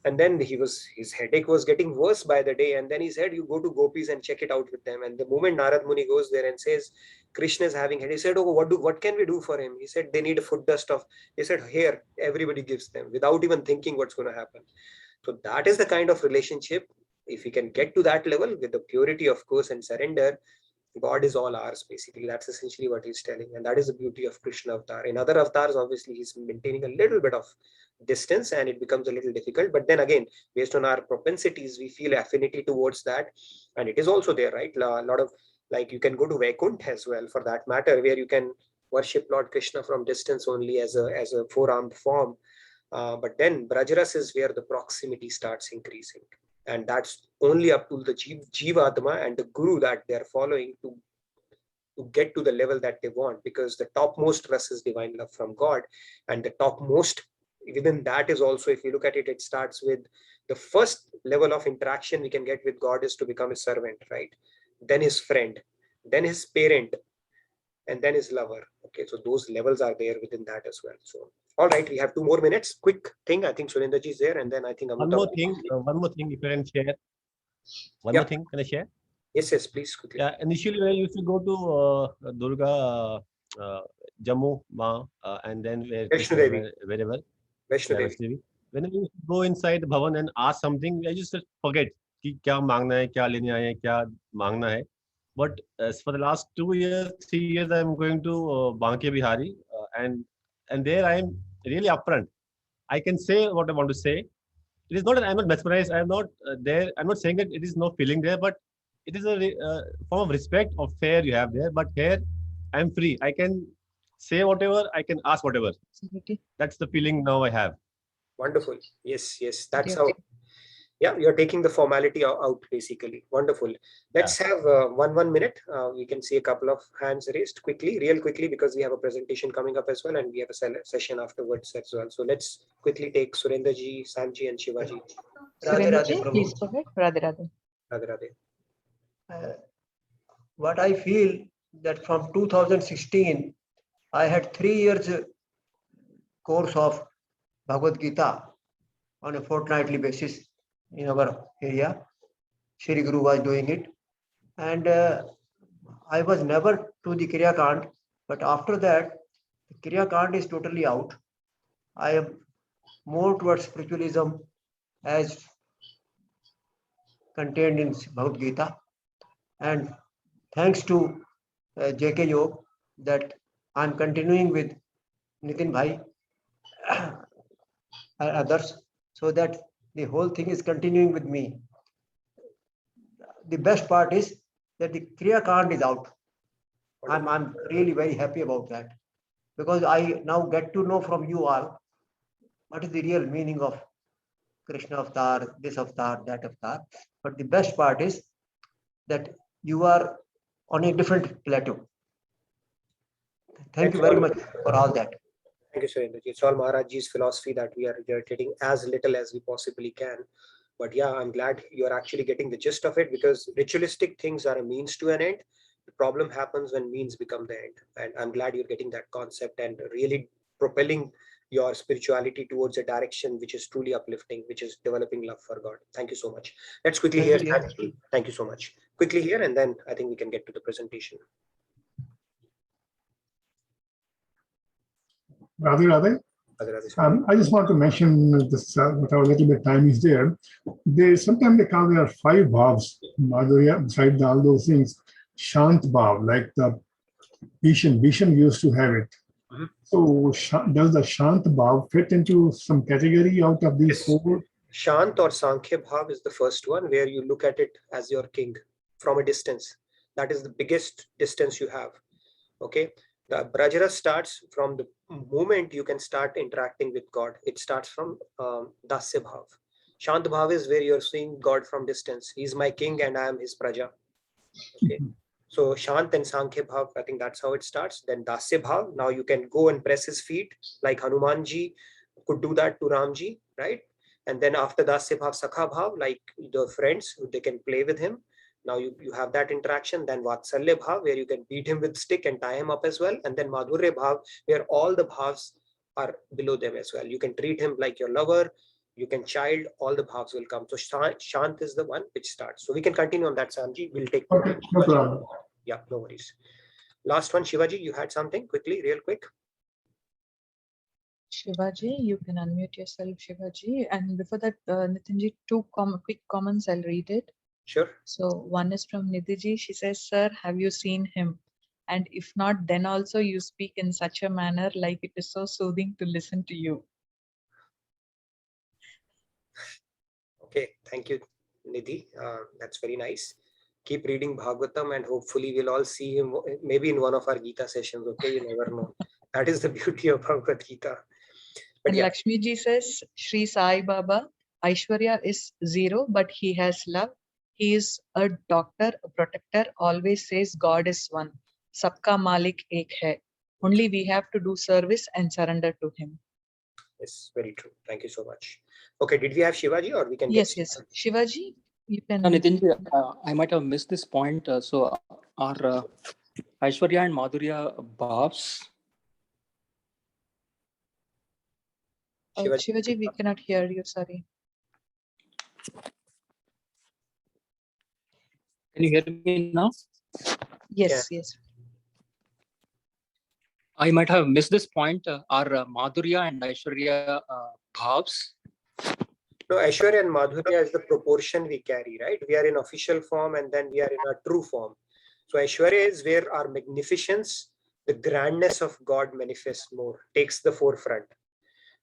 And then his headache was getting worse by the day. And then he said, you go to gopis and check it out with them. And the moment Narad Muni goes there and says, Krishna is having headache, he said, oh, what can we do for him? He said, they need a foot dust of, he said, here, everybody gives them without even thinking what's going to happen. So that is the kind of relationship. If we can get to that level with the purity, of course, and surrender, God is all ours, basically. That's essentially what he's telling. And that is the beauty of Krishna avatar. In other avatars, obviously, he's maintaining a little bit of distance and it becomes a little difficult. But then again, based on our propensities, we feel affinity towards that. And it is also there, right? A lot of, like, you can go to Vaikuntha as well, for that matter, where you can worship Lord Krishna from distance only as a four-armed form. But then Brajaras is where the proximity starts increasing. And that's only up to the Jivatma and the Guru that they're following to get to the level that they want, because the topmost rasa is divine love from God. And the topmost within that is also, if you look at it, it starts with the first level of interaction we can get with God is to become his servant, right? Then his friend, then his parent, and then his lover. Okay, so those levels are there within that as well. So, all right, we have 2 more minutes. Quick thing, I think Surendraji is there, and then I think One more thing, if I can share. One more thing, can I share? Yes, please, quickly. Yeah, initially when I used to go to Durga, Jammu, and then Vaishno Devi. wherever. Vaishno Devi. Devi. When I used to go inside the Bhavan and ask something, I just forget कि क्या मांगना है, क्या लेने आए हैं, क्या मांगना है. But as for the last 2 years, 3 years, I'm going to Banke Bihari, and there I am really upfront. I can say what I want to say. It is not that I'm not mesmerized. I'm not there. I'm not saying that it is no feeling there, but it is a form of respect of fair you have there. But here, I'm free. I can say whatever. I can ask whatever. That's the feeling now I have. Wonderful. Yes. That's how. Yeah, you're taking the formality out, basically. Wonderful. Let's have 1 minute. We can see a couple of hands raised real quickly, because we have a presentation coming up as well, and we have a session afterwards as well. So let's quickly take Surendraji, Samji, and Shivaji. Radhe Radhe, please go ahead. Radhe Radhe. Radhe Radhe. What I feel that from 2016, I had 3 years course of Bhagavad Gita on a fortnightly basis in our area. Shri Guru was doing it, and I was never to the Kriya Kand, but after that, the Kriya Kand is totally out. I am more towards spiritualism as contained in Bhagavad Gita. And thanks to JK Yog that I'm continuing with Nitin Bhai and others, so that the whole thing is continuing with me. The best part is that the Kriya Kand is out. I'm really very happy about that, because I now get to know from you all what is the real meaning of Krishna avatar, this avatar, that avatar. But the best part is that you are on a different plateau. Thank you very much for all that. Thank you, Surendraji. It's all Maharajji's philosophy that we are regurgitating as little as we possibly can. But yeah, I'm glad you're actually getting the gist of it, because ritualistic things are a means to an end. The problem happens when means become the end. And I'm glad you're getting that concept and really propelling your spirituality towards a direction which is truly uplifting, which is developing love for God. Thank you so much. Let's quickly hear. Thank you so much. Quickly here, and then I think we can get to the presentation. Radhe, Radhe. I just want to mention this, whatever little bit time is there. Sometimes they call there are 5 bhavs, Madhurya, besides all those things. Shant bhav, like the Bhisham used to have it. So does the Shant bhav fit into some category out of these 4? Shant or Sankhya bhav is the first one, where you look at it as your king from a distance. That is the biggest distance you have. Okay. The Brajara starts from the moment you can start interacting with God. It starts from Dasya Bhav. Shant Bhav is where you're seeing God from distance. He's my king and I am his Praja. Okay. So Shant and Sankhya Bhav, I think that's how it starts. Then Dasya Bhav, now you can go and press his feet, like Hanumanji could do that to Ramji, right? And then after Dasya Bhav, Sakha Bhav, like the friends, they can play with him. Now you have that interaction. Then Vatsalya Bhav, where you can beat him with stick and tie him up as well. And then Madhurya Bhav, where all the bhavs are below them as well. You can treat him like your lover, you can child, all the bhavs will come. So Shant is the one which starts. So we can continue on that, Samji. We'll take. Okay, no problem. Yeah, no worries. Last one, Shivaji, you had something quickly, real quick. Shivaji, you can unmute yourself, Shivaji. And before that, Nitinji, 2 quick comments, I'll read it. Sure. So one is from Nidhiji. She says, "Sir, have you seen him? And if not, then also you speak in such a manner like it is so soothing to listen to you." Okay, thank you, Nidhi. That's very nice. Keep reading Bhagavatam and hopefully we'll all see him maybe in one of our Gita sessions. Okay, you never know. That is the beauty of Bhagavad Gita. But And yeah. Lakshmi ji says, "Shri Sai Baba, Aishwarya is 0, but he has love. He is a doctor, a protector, always says God is one. Sabka Malik ek hai. Only we have to do service and surrender to him." Yes, very true. Thank you so much. Okay, did we have Shivaji or we can Yes, get yes. Shivaji, you can. Nitin, I might have missed this point. So are Aishwarya and Madhurya bhavs? Shivaji, we cannot hear you, sorry. Can you hear me now? Yes, yes. I might have missed this point. Are Madhurya and Aishwarya bhavs? No, Aishwarya and Madhurya is the proportion we carry, right? We are in official form and then we are in our true form. So Aishwarya is where our magnificence, the grandness of God manifests more, takes the forefront.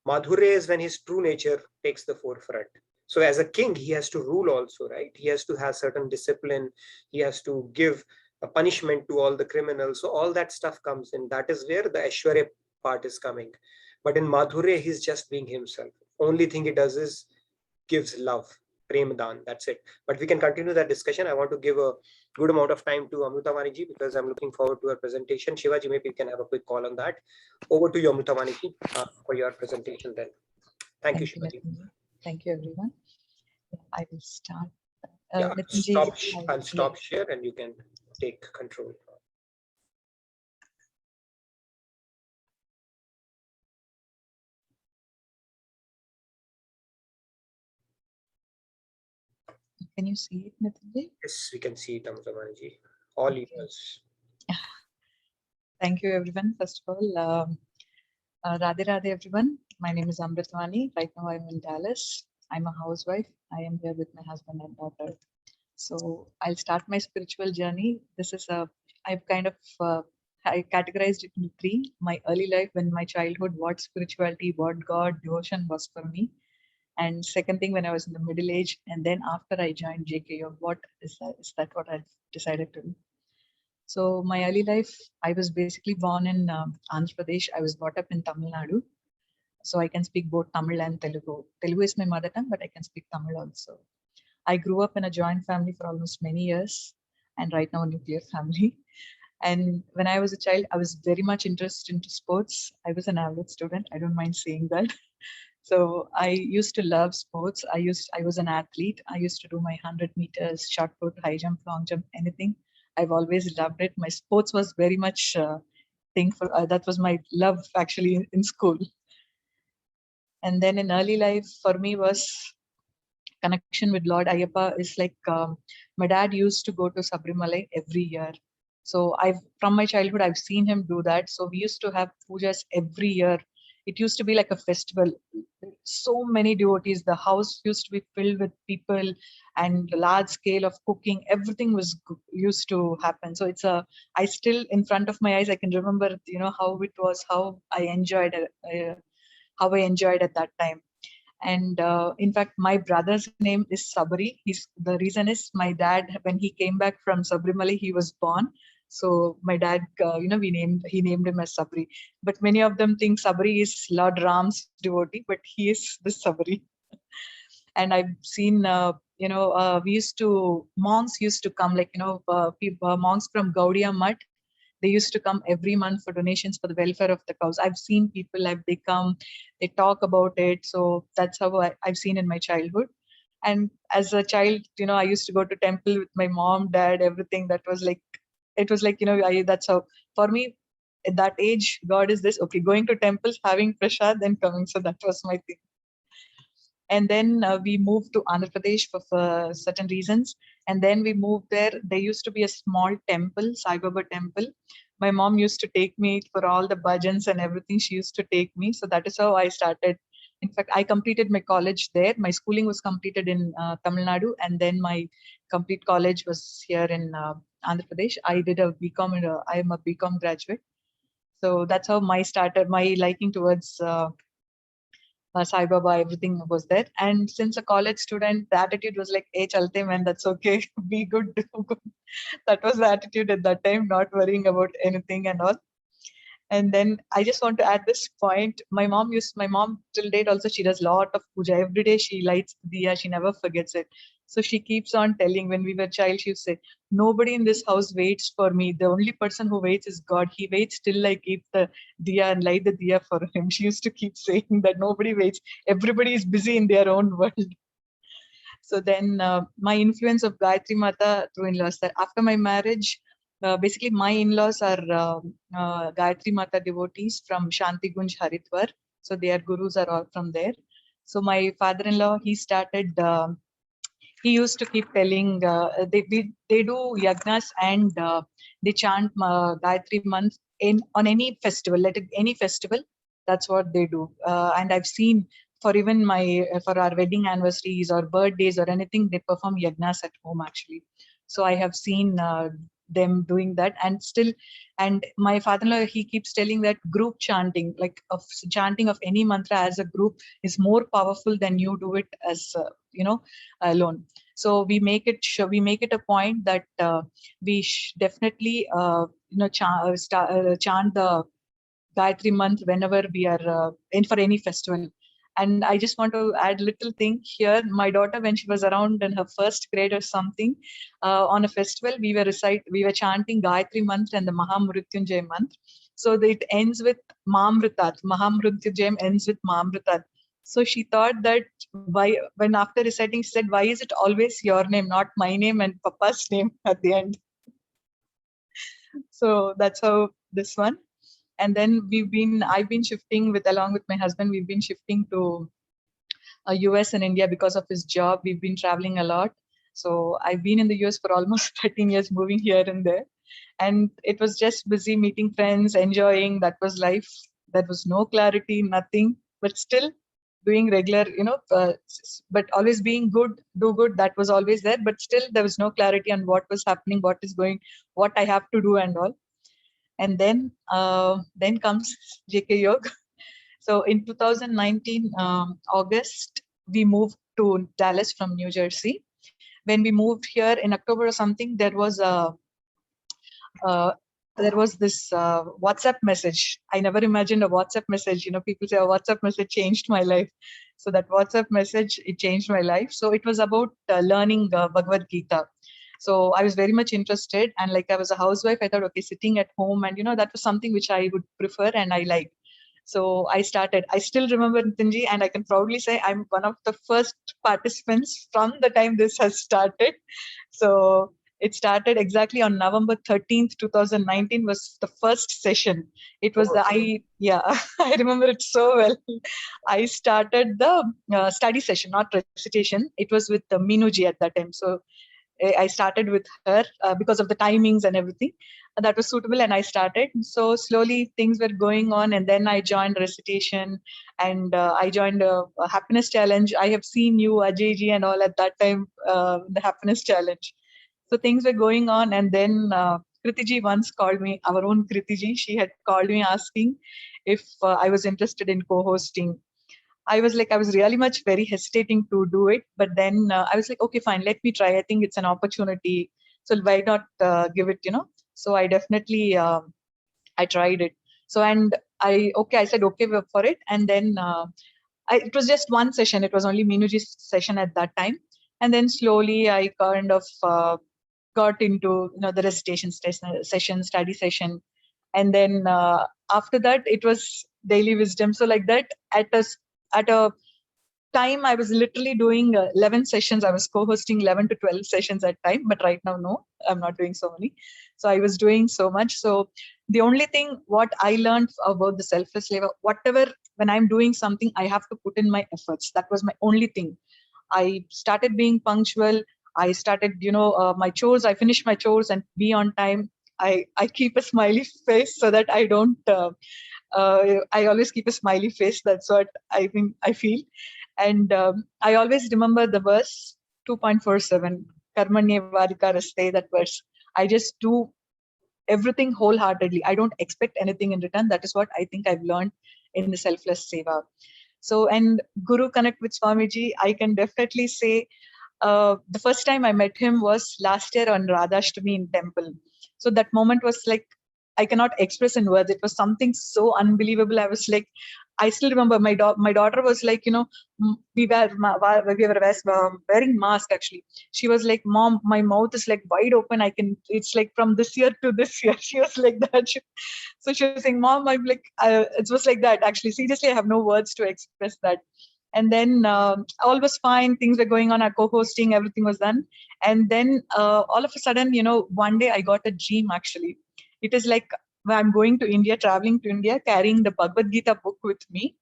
Madhurya is when his true nature takes the forefront. So as a king, he has to rule also, right? He has to have certain discipline. He has to give a punishment to all the criminals. So all that stuff comes in. That is where the Aishwarya part is coming. But in Madhurya, he's just being himself. Only thing he does is gives love, premadan, that's it. But we can continue that discussion. I want to give a good amount of time to Amrutamani ji because I'm looking forward to her presentation. Shivaji, maybe you can have a quick call on that. Over to you, Amrutamani ji, for your presentation then. Thank you, Shivaji. Thank you, everyone. I will start. Yeah, I'll stop share and you can take control. Can you see it, Nitin? Yes, we can see it, Amrutamani ji. All yours. Thank you, everyone. First of all, Radhe Radhe, everyone. My name is Amritwani. Right now, I'm in Dallas. I'm a housewife. I am here with my husband and daughter. So I'll start my spiritual journey. This is I've kind of, I categorized it in three. My early life, when my childhood, what spirituality, what God, devotion was for me. And second thing, when I was in the middle age, and then after I joined JKO, what is that? Is that what I've decided to do? So my early life, I was basically born in Andhra Pradesh. I was brought up in Tamil Nadu. So I can speak both Tamil and Telugu. Telugu is my mother tongue, but I can speak Tamil also. I grew up in a joint family for almost many years, and right now a nuclear family. And when I was a child, I was very much interested into sports. I was an average student. I don't mind saying that. So I used to love sports. I was an athlete. I used to do my 100 meters, shot put, high jump, long jump, anything. I've always loved it. My sports was very much thing for that was my love actually in school. And then in early life for me was connection with Lord Ayappa is like my dad used to go to Sabarimala every year. So from my childhood, I've seen him do that. So we used to have pujas every year. It used to be like a festival. So many devotees. The house used to be filled with people and large scale of cooking. Everything was used to happen. So I still in front of my eyes, I can remember, how it was, how I enjoyed it, how I enjoyed at that time. And in fact, my brother's name is Sabri. The reason is my dad, when he came back from Sabrimala, he was born. So my dad, he named him as Sabri. But many of them think Sabri is Lord Ram's devotee, but he is the Sabri. And I've seen, monks used to come, like, monks from Gaudiya Mutt. They used to come every month for donations for the welfare of the cows. I've seen people, they come, they talk about it. So that's how I've seen in my childhood. And as a child, I used to go to temple with my mom, dad, everything. That was like, it was like, that's how, for me, at that age, God is this, okay, going to temples, having prasad, then coming. So that was my thing. And then we moved to Andhra Pradesh for certain reasons. And then we moved there. There used to be a small temple, Sai Baba temple. My mom used to take me for all the bhajans and everything. She used to take me. So that is how I started. In fact, I completed my college there. My schooling was completed in Tamil Nadu. And then my complete college was here in Andhra Pradesh. I did a BCom. I am a BCom graduate. So that's how my liking towards Sai Baba, everything was there. And since a college student, the attitude was like, hey, chalte man, that's okay. Be good, do good. That was the attitude at that time, not worrying about anything and all. And then I just want to add this point. My mom till date also, she does a lot of puja. Every day she lights diya, she never forgets it. So she keeps on telling, when we were child, she would say, nobody in this house waits for me. The only person who waits is God. He waits till I keep the diya and light the diya for him. She used to keep saying that nobody waits. Everybody is busy in their own world. So then my influence of Gayatri Mata through in-laws, that after my marriage, basically my in-laws are Gayatri Mata devotees from Shanti Gunj Haridwar. So their gurus are all from there. So my father-in-law, he started, he used to keep telling, they do yagnas and they chant Gayatri month on any festival, any festival, that's what they do. And I've seen for even for our wedding anniversaries or birthdays or anything, they perform yagnas at home actually. So I have seen them doing that, and my father-in-law, he keeps telling that group chanting, like of chanting of any mantra as a group, is more powerful than you do it as alone. So we make it a point that we definitely chant the Gayatri month whenever we are in for any festival. And I just want to add little thing here. My daughter, when she was around in her first grade or something, on a festival, we were chanting Gayatri mantra and the Mahamrutyunjay mantra. So it ends with Mamritat. Mahamrutyunjay ends with Mamritat. So she thought that when after reciting, she said, why is it always your name, not my name and Papa's name at the end? So that's how this one. And then I've been shifting along with my husband, we've been shifting to US and India because of his job. We've been traveling a lot. So I've been in the US for almost 13 years, moving here and there. And it was just busy meeting friends, enjoying. That was life. There was no clarity, nothing. But still, doing regular, but always being good, do good, that was always there. But still, there was no clarity on what was happening, what I have to do and all. And then comes JK Yog. So in 2019, August, we moved to Dallas from New Jersey. When we moved here in October or something, there was this WhatsApp message. I never imagined a WhatsApp message. People say a WhatsApp message changed my life. So that WhatsApp message, it changed my life. So it was about learning Bhagavad Gita. So I was very much interested, and like I was a housewife, I thought, okay, sitting at home, and that was something which I would prefer and I liked. So I started. I still remember, Nitinji, and I can proudly say I'm one of the first participants from the time this has started. So it started exactly on November 13th, 2019 was the first session. It was I remember it so well. I started the study session, not recitation. It was with Meenuji at that time. So I started with her because of the timings and everything. That was suitable, and I started. So slowly things were going on, and then I joined recitation, and I joined a happiness challenge. I have seen you, Ajay ji, and all at that time, the happiness challenge. So things were going on, and then Kriti ji once called me, our own Kriti ji. She had called me asking if I was interested in co-hosting. I was really much very hesitating to do it, but then I was like, okay, fine, let me try. I think it's an opportunity, so why not give it, So I definitely I tried it. So and I said okay for it, and then it was just one session. It was only Meenuji's session at that time, and then slowly I kind of got into the recitation session, study session, and then after that it was daily wisdom. So like that, at a time I was literally doing 11 sessions. I was co-hosting 11 to 12 sessions at time, but right now no, I'm not doing so many. So I was doing so much. So the only thing what I learned about the selfless labor, whatever, when I'm doing something, I have to put in my efforts. That was my only thing. I started being punctual. I started, my chores. I finish my chores and be on time. I keep a smiley face so that I don't. I always keep a smiley face. That's what I feel. And I always remember the verse 2.47, Karmanye Varika Raste, that verse. I just do everything wholeheartedly. I don't expect anything in return. That is what I think I've learned in the selfless seva. So, and Guru Connect with Swamiji, I can definitely say the first time I met him was last year on Radhashtami in temple. So that moment was like, I cannot express in words. It was something so unbelievable. I was like, I still remember my daughter was like, we were wearing mask actually. She was like, Mom, my mouth is like wide open. It's like from this year to this year. She was like that. So she was saying, Mom, I'm like, it was like that actually. Seriously, I have no words to express that. And then all was fine. Things were going on. Our co-hosting, everything was done. And then all of a sudden, one day I got a dream actually. It is like I'm going to India, traveling to India, carrying the Bhagavad Gita book with me.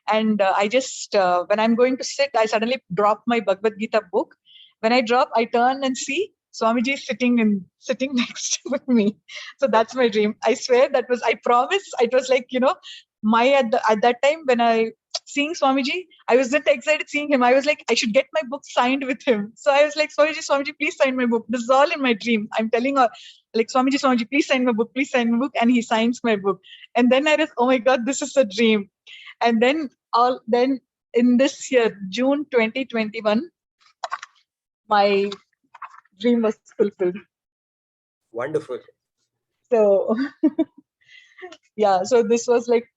And I just, when I'm going to sit, I suddenly drop my Bhagavad Gita book. When I drop, I turn and see Swamiji is sitting next to me. So that's my dream. I swear I promise. It was like, at that time when I seeing Swamiji, I was just excited seeing him. I was like, I should get my book signed with him. So I was like, Swamiji, please sign my book. This is all in my dream. I'm telling her, like, Swamiji, please sign my book. Please sign my book. And he signs my book. And then I was, oh my God, this is a dream. And then in this year, June 2021, my dream was fulfilled. Wonderful. So yeah, so this was like,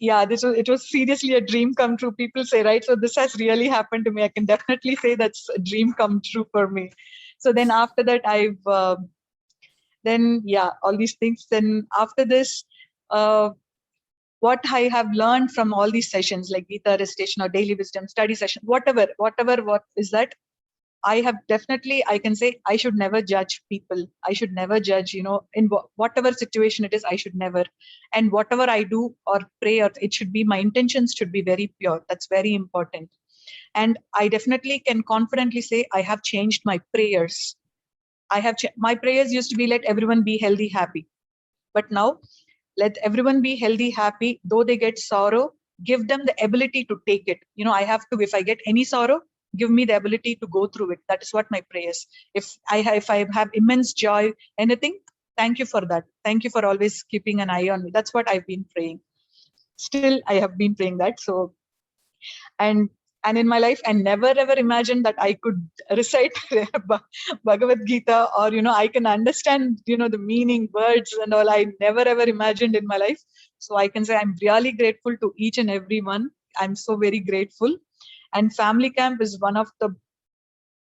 it was seriously a dream come true. People say, right? So this has really happened to me. I can definitely say that's a dream come true for me. So then after that, I've, all these things. Then after this, what I have learned from all these sessions, like Gita recitation or daily wisdom study session, whatever, what is that? I have definitely, I can say, I should never judge people. I should never judge, in whatever situation it is, I should never. And whatever I do or pray, or it should be, my intentions should be very pure. That's very important. And I definitely can confidently say I have changed my prayers. My prayers used to be, let everyone be healthy, happy. But now, let everyone be healthy, happy, though they get sorrow, give them the ability to take it. I have to, if I get any sorrow, give me the ability to go through it. That is what my prayers. If I have immense joy, anything, thank you for that. Thank you for always keeping an eye on me. That's what I've been praying. Still, I have been praying that. So, and in my life, I never ever imagined that I could recite Bhagavad Gita, or I can understand the meaning, words and all. I never ever imagined in my life. So I can say I'm really grateful to each and every one. I'm so very grateful. And family camp is one of the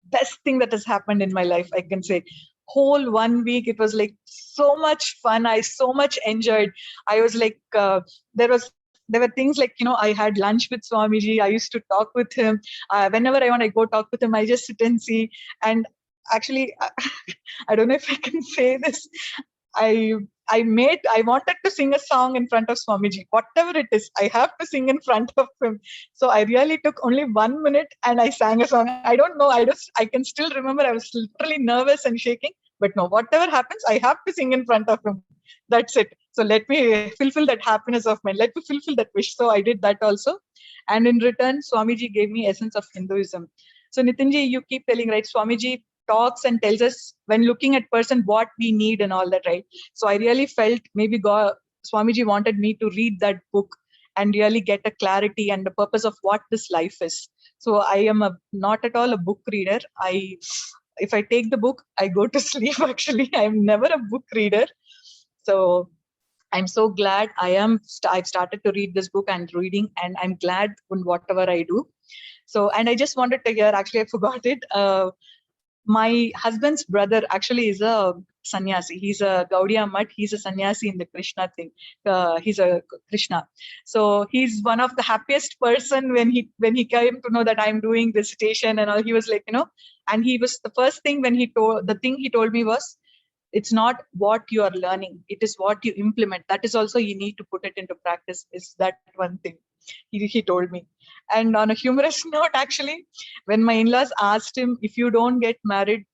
best thing that has happened in my life. I can say whole 1 week, it was like so much fun. I so much enjoyed. I was like, there were things like, I had lunch with Swamiji. I used to talk with him. Whenever I want to go talk with him, I just sit and see. And actually, I don't know if I can say this. I wanted to sing a song in front of Swamiji. Whatever it is, I have to sing in front of him. So I really took only 1 minute and I sang a song. I don't know. I can still remember I was literally nervous and shaking. But no, whatever happens, I have to sing in front of him. That's it. So let me fulfill that happiness of mine. Let me fulfill that wish. So I did that also. And in return, Swamiji gave me essence of Hinduism. So Nitinji, you keep telling, right? Swamiji talks and tells us when looking at person what we need and all that, right? So I really felt maybe Swamiji wanted me to read that book and really get a clarity and the purpose of what this life is. So I am not at all a book reader. If I take the book, I go to sleep. Actually, I'm never a book reader. So I'm so glad I've started to read this book and reading, and I'm glad in whatever I do. So, and I just wanted to hear, actually I forgot it. My husband's brother actually is a sannyasi. He's a Gaudiya Mutt. He's a sannyasi in the Krishna thing. He's a Krishna. So he's one of the happiest person when he came to know that I'm doing this station and all. He was like, and he was the first thing when he told me was, it's not what you are learning, it is what you implement. That is also, you need to put it into practice, is that one thing he told me. And on a humorous note, actually, when my in-laws asked him, if you don't get married,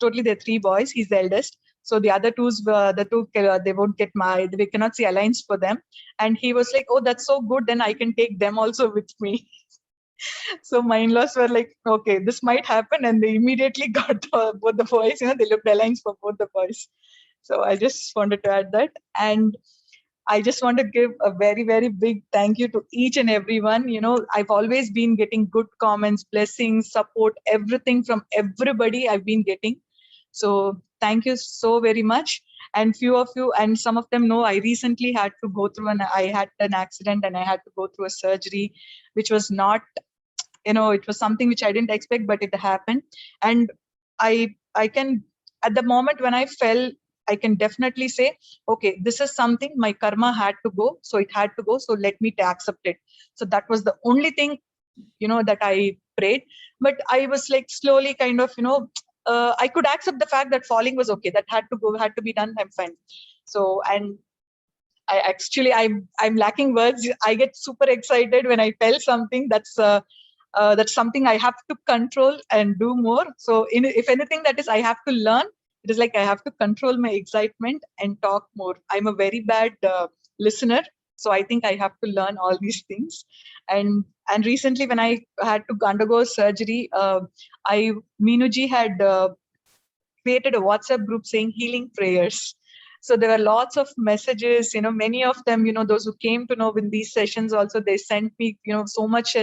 totally they're 3 boys, he's the eldest. So the other they won't get married. We cannot see alliance for them. And he was like, oh, that's so good. Then I can take them also with me. So my in-laws were like, okay, this might happen. And they immediately got both the boys, they looked alliance for both the boys. So I just wanted to add that. And I just want to give a very, very big thank you to each and everyone. I've always been getting good comments, blessings, support, everything from everybody I've been getting. So thank you so very much. And few of you, and some of them know, I recently had to go through I had an accident and I had to go through a surgery, which was not, it was something which I didn't expect, but it happened. And I can, at the moment when I fell, I can definitely say, okay, this is something my karma had to go. So it had to go. So let me accept it. So that was the only thing, that I prayed. But I was like slowly kind of, I could accept the fact that falling was okay. That had to go, had to be done. I'm fine. So, and I'm lacking words. I get super excited when I tell something that's something I have to control and do more. So if anything, that is, I have to learn. It is like I have to control my excitement and talk more. I'm a very bad listener. So I think I have to learn all these things. And recently when I had to undergo surgery, Meenuji had created a WhatsApp group saying healing prayers. So there were lots of messages, many of them, those who came to know in these sessions also, they sent me, so much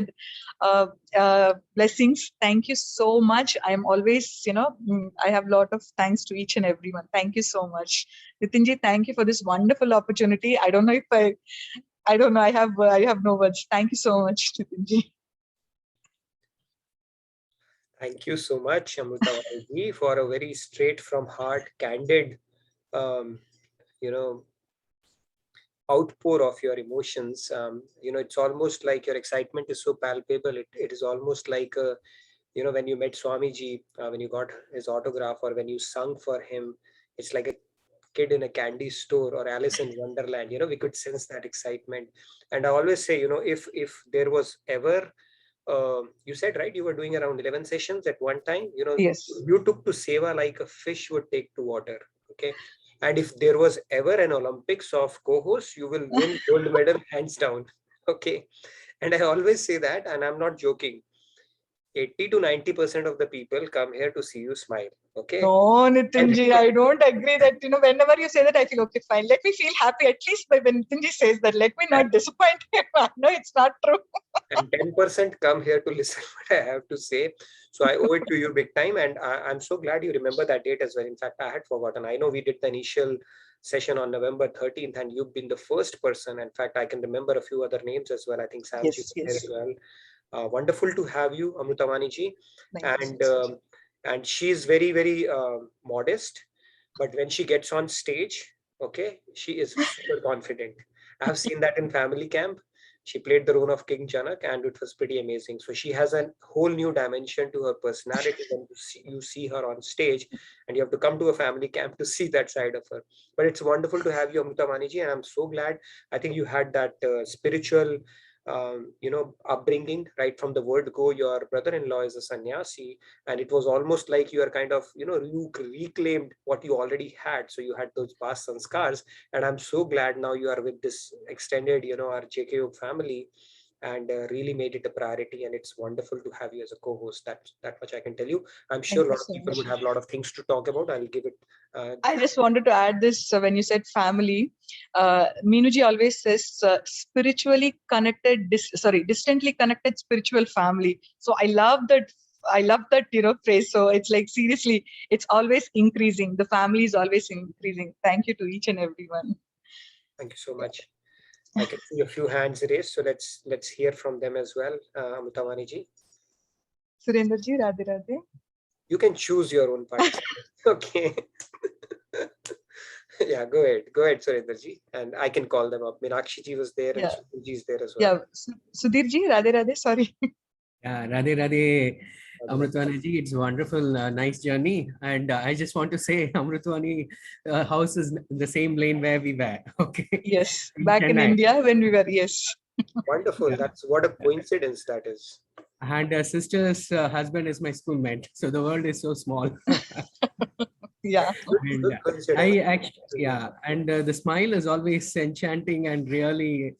blessings. Thank you so much. I'm always, I have a lot of thanks to each and everyone. Thank you so much. Nitinji, thank you for this wonderful opportunity. I don't know if I don't know, I have no words. Thank you so much, Nitinji. Thank you so much, Amrutawalji, for a very straight from heart, candid, outpour of your emotions. It's almost like your excitement is so palpable. It is almost like, when you met Swamiji, when you got his autograph, or when you sung for him, it's like a kid in a candy store or Alice in Wonderland. We could sense that excitement. And I always say, if there was ever, you said, right, you were doing around 11 sessions at one time. Yes. You took to seva like a fish would take to water. Okay. And if there was ever an Olympics of co-hosts, you will win gold medal hands down. Okay. And I always say that, and I'm not joking. 80 to 90% of the people come here to see you smile. Okay. No, Nitinji, I don't agree that, whenever you say that, I feel, okay, fine. Let me feel happy at least when Nitinji says that. Let me not disappoint him. I know it's not true. And 10% come here to listen what I have to say. So I owe it to you big time. And I'm so glad you remember that date as well. In fact, I had forgotten. I know we did the initial session on November 13th, and you've been the first person. In fact, I can remember a few other names as well. I think Sam Yes, was there yes. as well. Wonderful to have you, Amrutamani ji. Thank you And so much. and she's very, very modest, but when she gets on stage, okay, she is super confident. I've seen that in family camp. She played the role of King Janak, and it was pretty amazing. So she has a whole new dimension to her personality when you see her on stage, and you have to come to a family camp to see that side of her. But it's wonderful to have you, Amrutamani ji, and I'm so glad. I think you had that spiritual upbringing right from the word go. Your brother-in-law is a sannyasi, and it was almost like you are kind of, you reclaimed what you already had. So you had those past sanskars, and I'm so glad now you are with this extended, our JK Yog family, and really made it a priority. And it's wonderful to have you as a co-host. That much I can tell you. I'm sure a Thank you lot of so people much. would have a lot of things to talk about. I'll give it. I just wanted to add this when you said family. Meenuji always says spiritually connected, distantly connected spiritual family. So I love that. I love that phrase. So it's like, seriously, it's always increasing. The family is always increasing. Thank you to each and everyone. Thank you so much. I can see a few hands raised, so let's hear from them as well. Amrutamani ji, Surendra ji, Radhe Radhe. you can choose your own participant. Okay. Yeah, go ahead, Surendra ji, and I can call them up. Meenakshi ji was there, and Yeah. Sudhir ji is there as well. Yeah, Sudhir ji, Radhe Radhe. Sorry. Yeah, Radhe Radhe, Amrutwani ji, it's wonderful, nice journey. And I just want to say, Amrutwani house is the same lane where we were. Okay. Yes, In back in Chennai. India when we were, yes. Wonderful. Yeah. That's what a coincidence that is. And sister's husband is my schoolmate. So the world is so small. Yeah. And Good coincidence. I actually, yeah, and the smile is always enchanting, and really,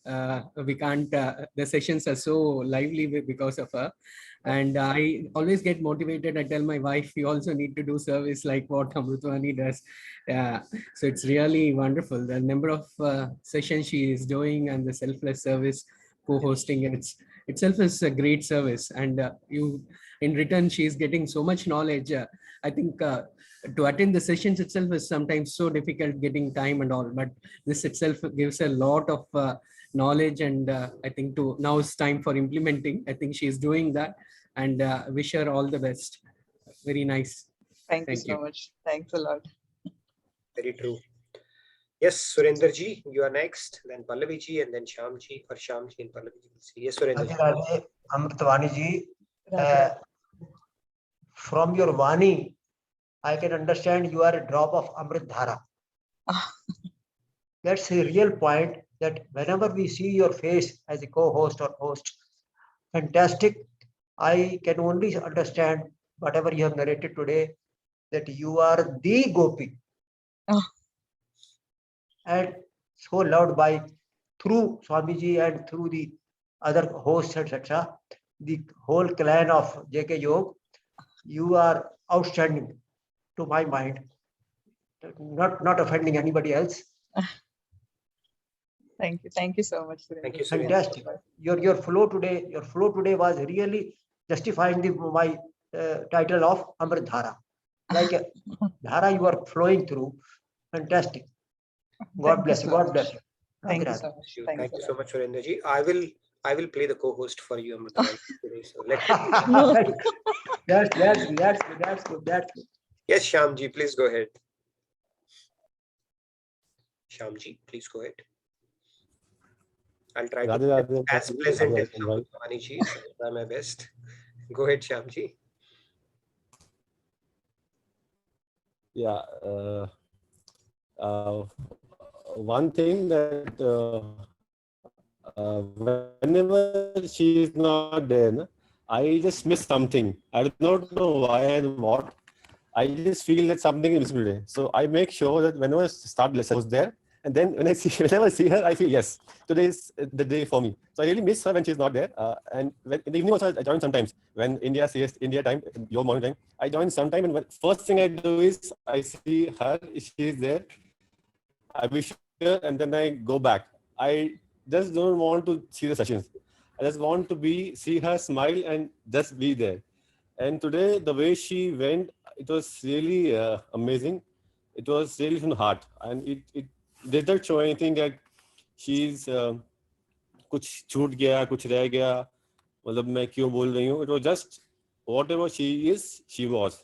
we can't, the sessions are so lively because of her. And I always get motivated. I tell my wife, you also need to do service like what Amrutvani does. So it's really wonderful. The number of sessions she is doing and the selfless service co-hosting, itself is a great service. And in return, she is getting so much knowledge. I think to attend the sessions itself is sometimes so difficult, getting time and all, but this itself gives a lot of knowledge. And I think now it's time for implementing. I think she's doing that, and wish her all the best. Very nice. Thank you Thank so you. much. Thanks a lot. Very true. Yes, Surendra ji, you are next. Then Pallavi ji, and then Shyam ji, or Shyam ji and Pallavi ji. Yes, Surendra ji. Radhe Radhe, Amritwani ji, Radhe. from your Vani, I can understand you are a drop of Amrit Dhara. That's a real point, that whenever we see your face as a co-host or host, fantastic. I can only understand whatever you have narrated today, that you are the Gopi. Oh. And so loved by, through Swamiji and through the other hosts, etc., the whole clan of JK Yog. You are outstanding to my mind. Not offending anybody else. Thank you. Thank you so much. Surendra. Thank you, Surendra. Fantastic. Your flow today was really justifying my title of Amrit Dhara. Like a Dhara you are flowing through. Fantastic. God bless you. God bless you. Thank Radhe you Radhe. so much. Thank Thanks you a so lot. much, Surendra ji. I will play the co-host for you, Amrutamani, today. So let No. That's good. Yes, Shyam ji, please go ahead. Shyam ji, please go ahead. I'll try to Radhe be Radhe. as pleasant as Radhe Radhe. Amrutamani ji. So I'll try my best. Go ahead, Shyam ji. Yeah. One thing that whenever she is not there, I just miss something. I do not know why and what. I just feel that something is missing today. So I make sure that whenever I start lesson, I was there, And then when I see, whenever I see her, I feel, yes, today is the day for me. So I really miss her when she's not there. And in the evening also, I join sometimes when India says India time, your morning time. I join sometime, and first thing I do is I see her, she is there. I wish her, and then I go back. I just don't want to see the sessions. I just want to see her smile and just be there. And today, the way she went, it was really amazing. It was really from the heart, and it didn't show anything that she's कुछ छूट गया, कुछ रह गया, मतलब मैं क्यों बोल रही हूँ. It was just whatever she is, she was.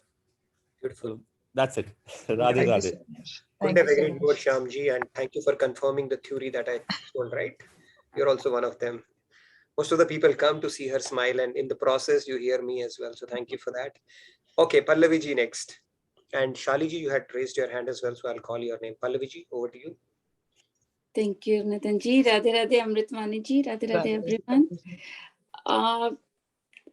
Beautiful. So that's it. Radhe Thank you Radhe. so much. Couldn't Thank have you so agreed more, much. Shyamji, and thank you for confirming the theory that I told, right? You're also one of them. Most of the people come to see her smile, and in the process, you hear me as well. So thank you for that. Okay, Pallavi ji next. And Shali ji, you had raised your hand as well, so I'll call your name. Pallavi ji, over to you. Thank you, Nitin ji. Radhe Radhe, Amritwani ji. Radhe Radhe, everyone.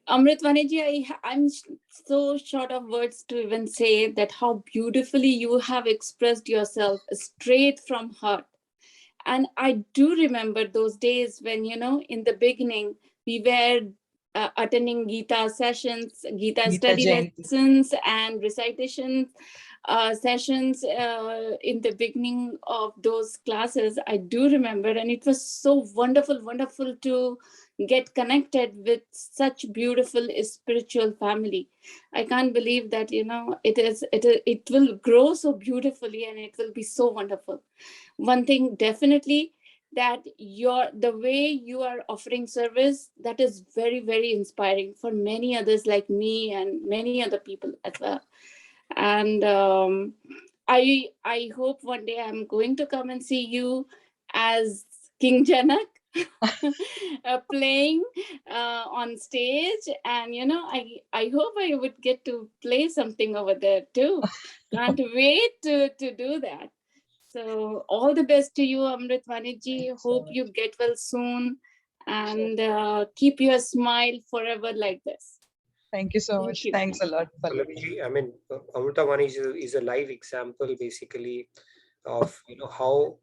Amritwani ji, I'm so short of words to even say that how beautifully you have expressed yourself straight from heart. And I do remember those days when, you know, in the beginning, we were attending Gita sessions, Gita study Jayanti. lessons and recitation sessions in the beginning of those classes. I do remember, and it was so wonderful to get connected with such beautiful spiritual family. I can't believe that, you know, it will grow so beautifully and it will be so wonderful. One thing definitely, that the way you are offering service, that is very inspiring for many others like me and many other people as well. And I hope one day I'm going to come and see you as King Janak playing on stage, and you know, I hope I would get to play something over there too. Can't wait to do that. So all the best to you, Amritwani ji. Hope you get well soon, and keep your smile forever like this. Thank you so Thank much. you. Thanks a lot, Pallavi. Pallavi ji, I mean, Amritwani is a live example basically of, you know, how,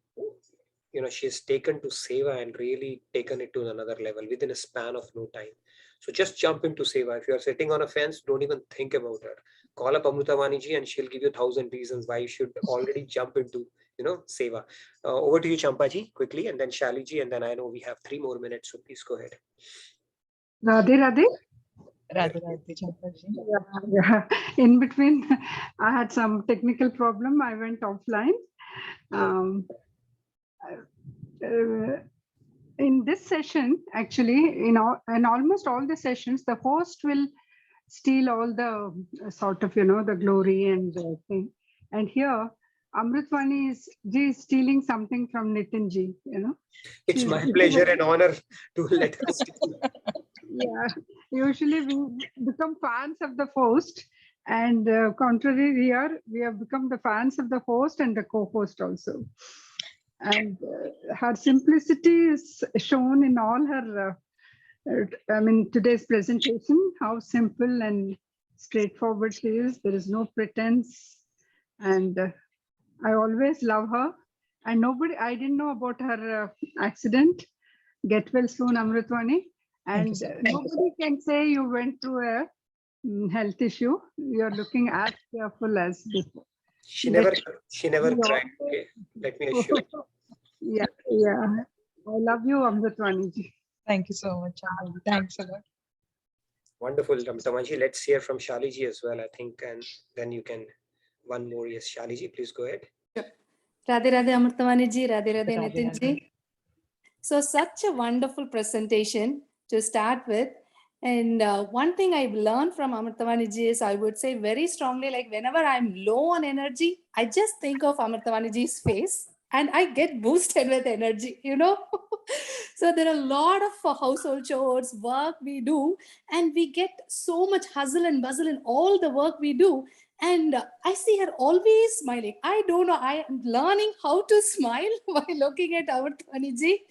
you know, she's taken to Seva and really taken it to another level within a span of no time. So just jump into Seva. If you're sitting on a fence, don't even think about her. Call up Amritwani ji and she'll give you 1,000 reasons why you should already jump into, you know, Seva. Over to you, Champa ji, quickly, and then Shali ji, and then I know we have 3 more minutes, so please go ahead. Radhe Radhe. Radhe Radhe, Champa ji. Yeah. In between, I had some technical problem. I went offline. In this session, actually, in almost all the sessions, the host will steal all the sort of, you know, the glory and the thing. And here, Amritwani is stealing something from Nitin ji, you know. It's my pleasure and honor to let her steal. Yeah, usually we become fans of the host, and contrary here, we have become the fans of the host and the co-host also. And her simplicity is shown in all her, I mean, today's presentation, how simple and straightforward she is. There is no pretense. And I always love her. And I didn't know about her accident. Get well soon, Amritwani. And nobody can say you went through a health issue. You're looking as careful as before. She never cried. Okay, let me assure you. Yeah. I love you, Amritwani ji. Thank you so much, Champa ji. Thanks a lot. Wonderful, Amritwani ji. Let's hear from Shali ji as well, I think, and then you can one more. Yes, Shali ji, please go ahead. Radhe Radhe, Amritwani ji. Radhe Radhe, Radhe Nitin Radhe. ji. So such a wonderful presentation to start with. And one thing I've learned from Amritwani ji is, I would say very strongly, like whenever I'm low on energy, I just think of Amritwani ji's face and I get boosted with energy, you know. So there are a lot of household chores, work we do, and we get so much hustle and bustle in all the work we do. And I see her always smiling. I don't know, I am learning how to smile while looking at Amritwani ji.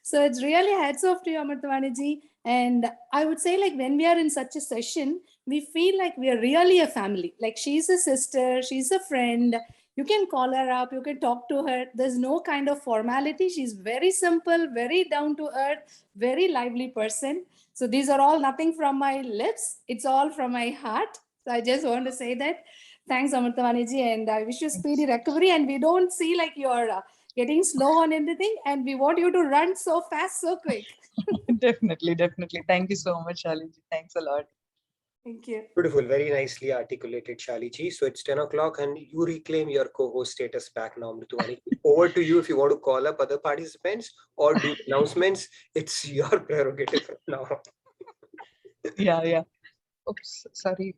So it's really hats off to you, Amritwani ji. And I would say, like, when we are in such a session, we feel like we are really a family. Like, she's a sister, she's a friend. You can call her up, you can talk to her. There's no kind of formality. She's very simple, very down to earth, very lively person. So these are all nothing from my lips. It's all from my heart. So I just want to say that. Thanks, Amritavani ji, and I wish you speedy recovery. And we don't see like you're getting slow on anything, and we want you to run so fast, so quick. Definitely, definitely. Thank you so much, Shalini. Thanks a lot. Thank you. Beautiful, very nicely articulated, Shali ji. So it's 10 o'clock and you reclaim your co-host status back now, Amritavani. Over to you if you want to call up other participants or do announcements. It's your prerogative now. Yeah. Oops, sorry.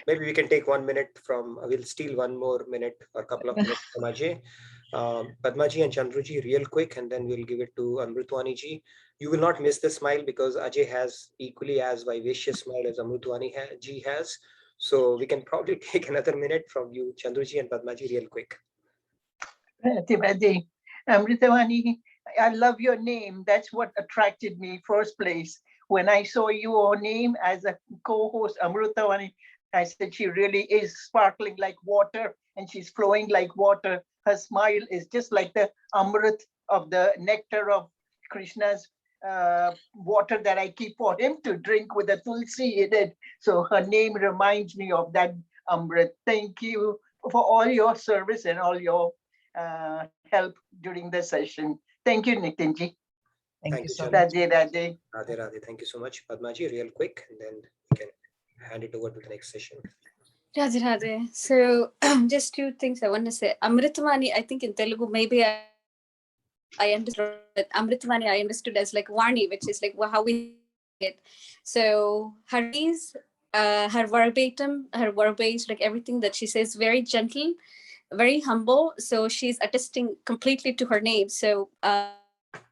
Maybe we can take 1 minute from, we'll steal 1 more minute or a couple of minutes from Ajay. Padmaji and Chandruji real quick, and then we'll give it to Amritwani ji. You will not miss the smile because Ajay has equally as vivacious smile as Amritwani ji has. So we can probably take another minute from you, Chandruji and Padmaji real quick. Amritavani, I love your name. That's what attracted me first place. When I saw your name as a co-host, Amritavani, I said she really is sparkling like water and she's flowing like water. Her smile is just like the Amrit of the nectar of Krishna's water that I keep for him to drink with the tulsi in it. So her name reminds me of that Amrit. Thank you for all your service and all your help during the session. Thank you, Nitinji. Thank you so much. Radhe, Radhe. Radhe, Radhe. Thank you so much, Padmaji. Real quick, and then we can hand it over to the next session. Radhe, Radhe. So just 2 things I want to say. Amritavani, I think in Telugu, maybe I understood that Amritavani I understood as like Vani, which is like how we it. So her is her verbatim, her verbiage, like everything that she says, very gentle, very humble. So she's attesting completely to her name. So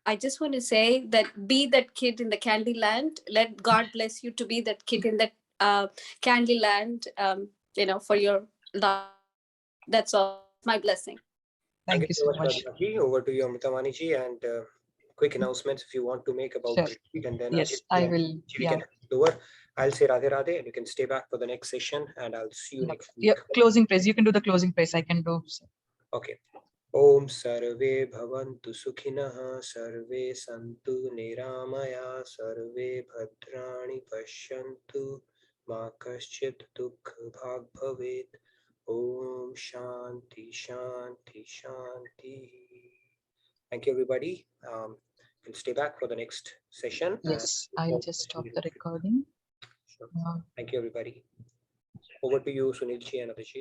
I just want to say that be that kid in the candy land. Let God bless you to be that kid in that candy land, for your life. That's all. My blessing. Thank you so much, Padmaji. Over to you, Amritavani ji, and quick announcements if you want to make about Sure. the retreat, and then Yes, I will. We can hand it over. I'll say Radhe Radhe, and you can stay back for the next session, and I'll see you next week. Yeah, closing praise. You can do the closing praise. I can do. Okay. Om Sarve Bhavantu Sukhinah Sarve Santu Niramaya Sarve Bhadrani Pashyantu Ma Kaschit Dukh Bhag Bhavet. Om Shanti Shanti Shanti. Thank you, everybody. We'll stay back for the next session. Yes, I'll just stop the recording. Sure. Thank you, everybody. Over to you, Sunilji and Abhijit.